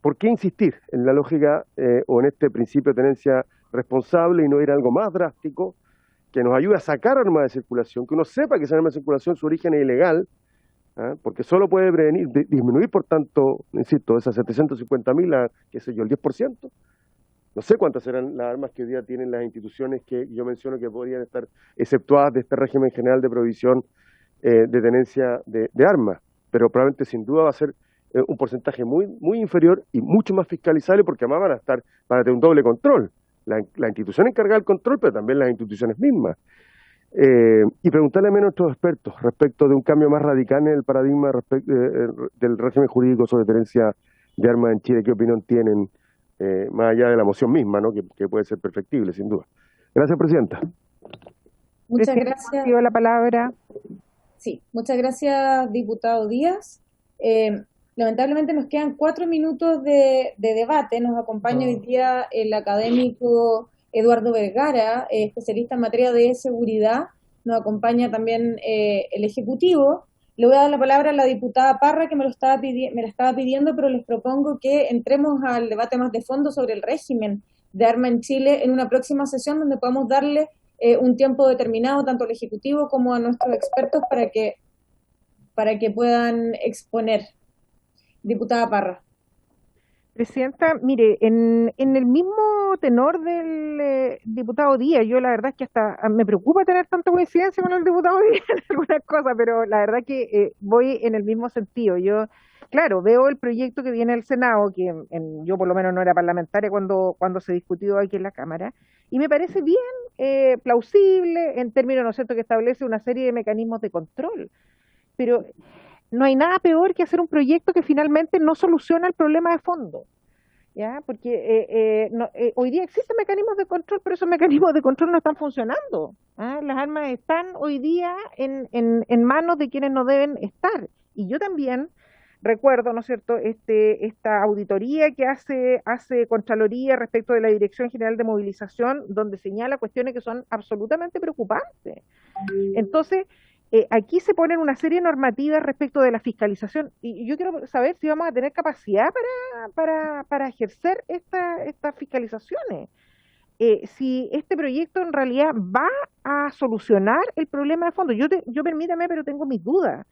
por qué insistir en la lógica o en este principio de tenencia responsable y no ir a algo más drástico que nos ayude a sacar armas de circulación, que uno sepa que esa arma de circulación su origen es ilegal, porque solo puede disminuir, por tanto, insisto, esas 750.000 a, qué sé yo, el 10%. No sé cuántas serán las armas que hoy día tienen las instituciones que yo menciono que podrían estar exceptuadas de este régimen general de prohibición de tenencia de armas, pero probablemente sin duda va a ser un porcentaje muy inferior y mucho más fiscalizable, porque además van a tener un doble control, la institución encargada del control, pero también las instituciones mismas. Y preguntarle a nuestros expertos respecto de un cambio más radical en el paradigma del régimen jurídico sobre tenencia de armas en Chile, qué opinión tienen, más allá de la moción misma, ¿no? que puede ser perfectible, sin duda. Gracias, Presidenta. Muchas Presidenta, gracias. pido la palabra. Sí, muchas gracias, diputado Díaz. Lamentablemente nos quedan 4 minutos de debate. Nos acompaña hoy día el académico Eduardo Vergara, especialista en materia de seguridad. Nos acompaña también el Ejecutivo. Le voy a dar la palabra a la diputada Parra, que me la estaba pidiendo, pero les propongo que entremos al debate más de fondo sobre el régimen de arma en Chile en una próxima sesión, donde podamos darle un tiempo determinado tanto al Ejecutivo como a nuestros expertos para que puedan exponer. Diputada Parra. Presidenta, mire, en el mismo tenor del diputado Díaz, yo la verdad es que hasta me preocupa tener tanta coincidencia con el diputado Díaz en algunas cosas, pero la verdad que voy en el mismo sentido. Yo, claro, veo el proyecto que viene del Senado, que yo por lo menos no era parlamentaria cuando se discutió aquí en la Cámara, y me parece bien plausible en términos, ¿no es cierto?, que establece una serie de mecanismos de control, pero no hay nada peor que hacer un proyecto que finalmente no soluciona el problema de fondo, ¿ya? Porque hoy día existen mecanismos de control, pero esos mecanismos de control no están funcionando, ¿ah? Las armas están hoy día en manos de quienes no deben estar. Y yo también recuerdo, ¿no es cierto?, esta auditoría que hace Contraloría respecto de la Dirección General de Movilización, donde señala cuestiones que son absolutamente preocupantes. Entonces, aquí se ponen una serie de normativas respecto de la fiscalización, y yo quiero saber si vamos a tener capacidad para ejercer estas fiscalizaciones. Si este proyecto en realidad va a solucionar el problema de fondo. Yo permítame, pero tengo mis dudas.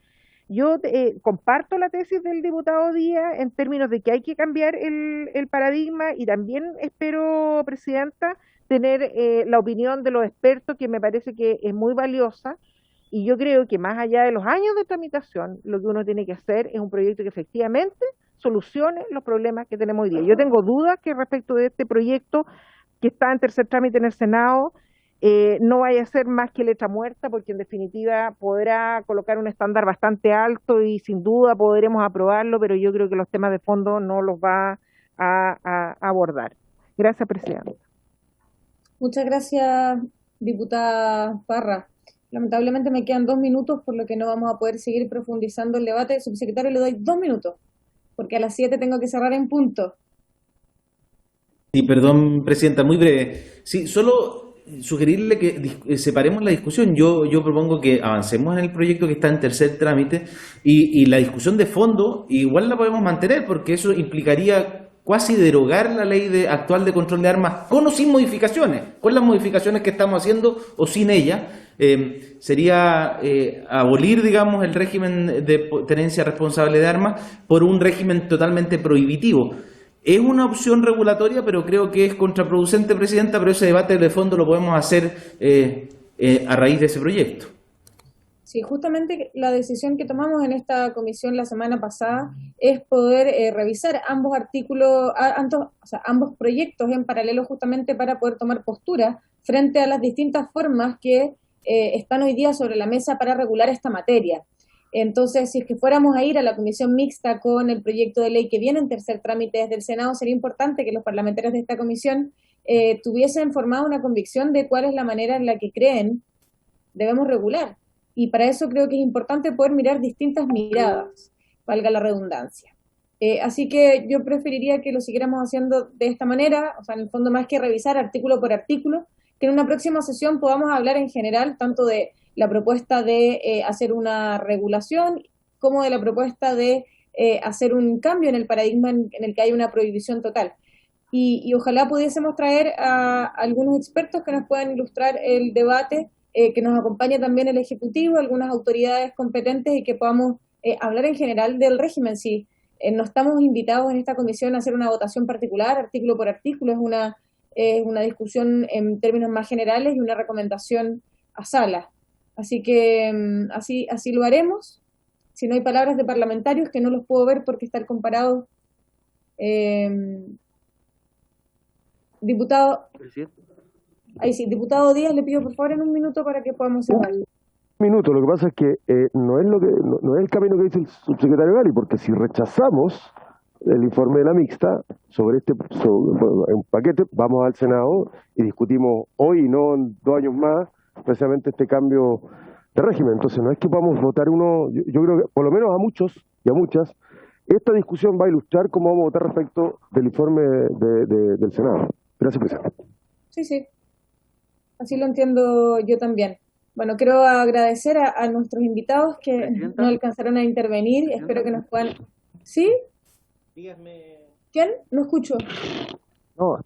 Yo comparto la tesis del diputado Díaz en términos de que hay que cambiar el paradigma, y también espero, Presidenta, tener la opinión de los expertos, que me parece que es muy valiosa. Y yo creo que más allá de los años de tramitación, lo que uno tiene que hacer es un proyecto que efectivamente solucione los problemas que tenemos hoy día. Yo tengo dudas que respecto de este proyecto que está en tercer trámite en el Senado, no vaya a ser más que letra muerta, porque en definitiva podrá colocar un estándar bastante alto y sin duda podremos aprobarlo, pero yo creo que los temas de fondo no los va a abordar. Gracias, Presidenta. Muchas gracias, diputada Parra. Lamentablemente me quedan 2 minutos, por lo que no vamos a poder seguir profundizando el debate. Subsecretario, le doy 2 minutos, porque a las 7 tengo que cerrar en punto. Sí, perdón, Presidenta, muy breve. Sí, solo sugerirle que separemos la discusión. Yo propongo que avancemos en el proyecto que está en tercer trámite, y la discusión de fondo igual la podemos mantener, porque eso implicaría casi derogar la ley actual de control de armas, con o sin modificaciones, con las modificaciones que estamos haciendo o sin ellas. Sería abolir, digamos, el régimen de tenencia responsable de armas por un régimen totalmente prohibitivo. Es una opción regulatoria, pero creo que es contraproducente, Presidenta, pero ese debate de fondo lo podemos hacer a raíz de ese proyecto. Sí, justamente la decisión que tomamos en esta comisión la semana pasada es poder revisar ambos artículos, ambos proyectos en paralelo, justamente para poder tomar postura frente a las distintas formas que están hoy día sobre la mesa para regular esta materia. Entonces, si es que fuéramos a ir a la comisión mixta con el proyecto de ley que viene en tercer trámite desde el Senado, sería importante que los parlamentarios de esta comisión tuviesen formado una convicción de cuál es la manera en la que creen debemos regular. Y para eso creo que es importante poder mirar distintas miradas, valga la redundancia. Así que yo preferiría que lo siguiéramos haciendo de esta manera, o sea, en el fondo más que revisar artículo por artículo, que en una próxima sesión podamos hablar en general tanto de la propuesta de hacer una regulación como de la propuesta de hacer un cambio en el paradigma en el que hay una prohibición total. Y ojalá pudiésemos traer a algunos expertos que nos puedan ilustrar el debate, que nos acompañe también el Ejecutivo, algunas autoridades competentes, y que podamos hablar en general del régimen. Si no estamos invitados en esta comisión a hacer una votación particular, artículo por artículo, es es una discusión en términos más generales y una recomendación a sala. Así que así lo haremos. Si no hay palabras de parlamentarios, que no los puedo ver porque está el comparado. Diputado, ahí sí, diputado Díaz, le pido por favor en un minuto para que podamos cerrar. Minuto, lo que pasa es que no es el camino que dice el subsecretario Gali, porque si rechazamos el informe de la mixta sobre un paquete, vamos al Senado y discutimos hoy y no en 2 años más precisamente este cambio de régimen. Entonces no es que podamos votar uno, yo creo que por lo menos a muchos y a muchas, esta discusión va a ilustrar cómo vamos a votar respecto del informe del Senado. Gracias, presidente. Sí, así lo entiendo yo también. Bueno, quiero agradecer a nuestros invitados que no alcanzaron a intervenir. Espero que nos puedan... ¿Sí? Dígame. ¿Quién? No escucho. No,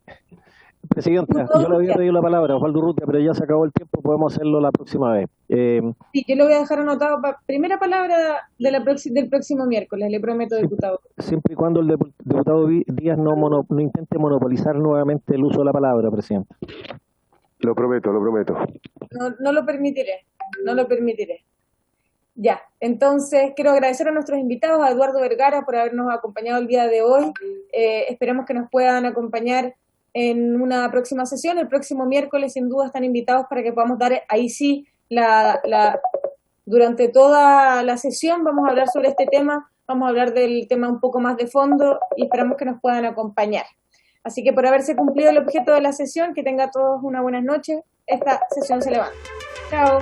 presidenta, yo le había pedido la palabra a Osvaldo Urrutia, pero ya se acabó el tiempo, podemos hacerlo la próxima vez. Sí, yo lo voy a dejar anotado primera palabra del próximo miércoles, le prometo, diputado. Siempre y cuando el diputado Díaz no intente monopolizar nuevamente el uso de la palabra, presidente. Lo prometo. No lo permitiré. Ya, entonces quiero agradecer a nuestros invitados, a Eduardo Vergara por habernos acompañado el día de hoy. Esperemos que nos puedan acompañar en una próxima sesión. El próximo miércoles, sin duda, están invitados para que podamos dar ahí sí durante toda la sesión vamos a hablar sobre este tema, vamos a hablar del tema un poco más de fondo y esperamos que nos puedan acompañar. Así que por haberse cumplido el objeto de la sesión, que tenga todos una buena noche. Esta sesión se levanta. Chao.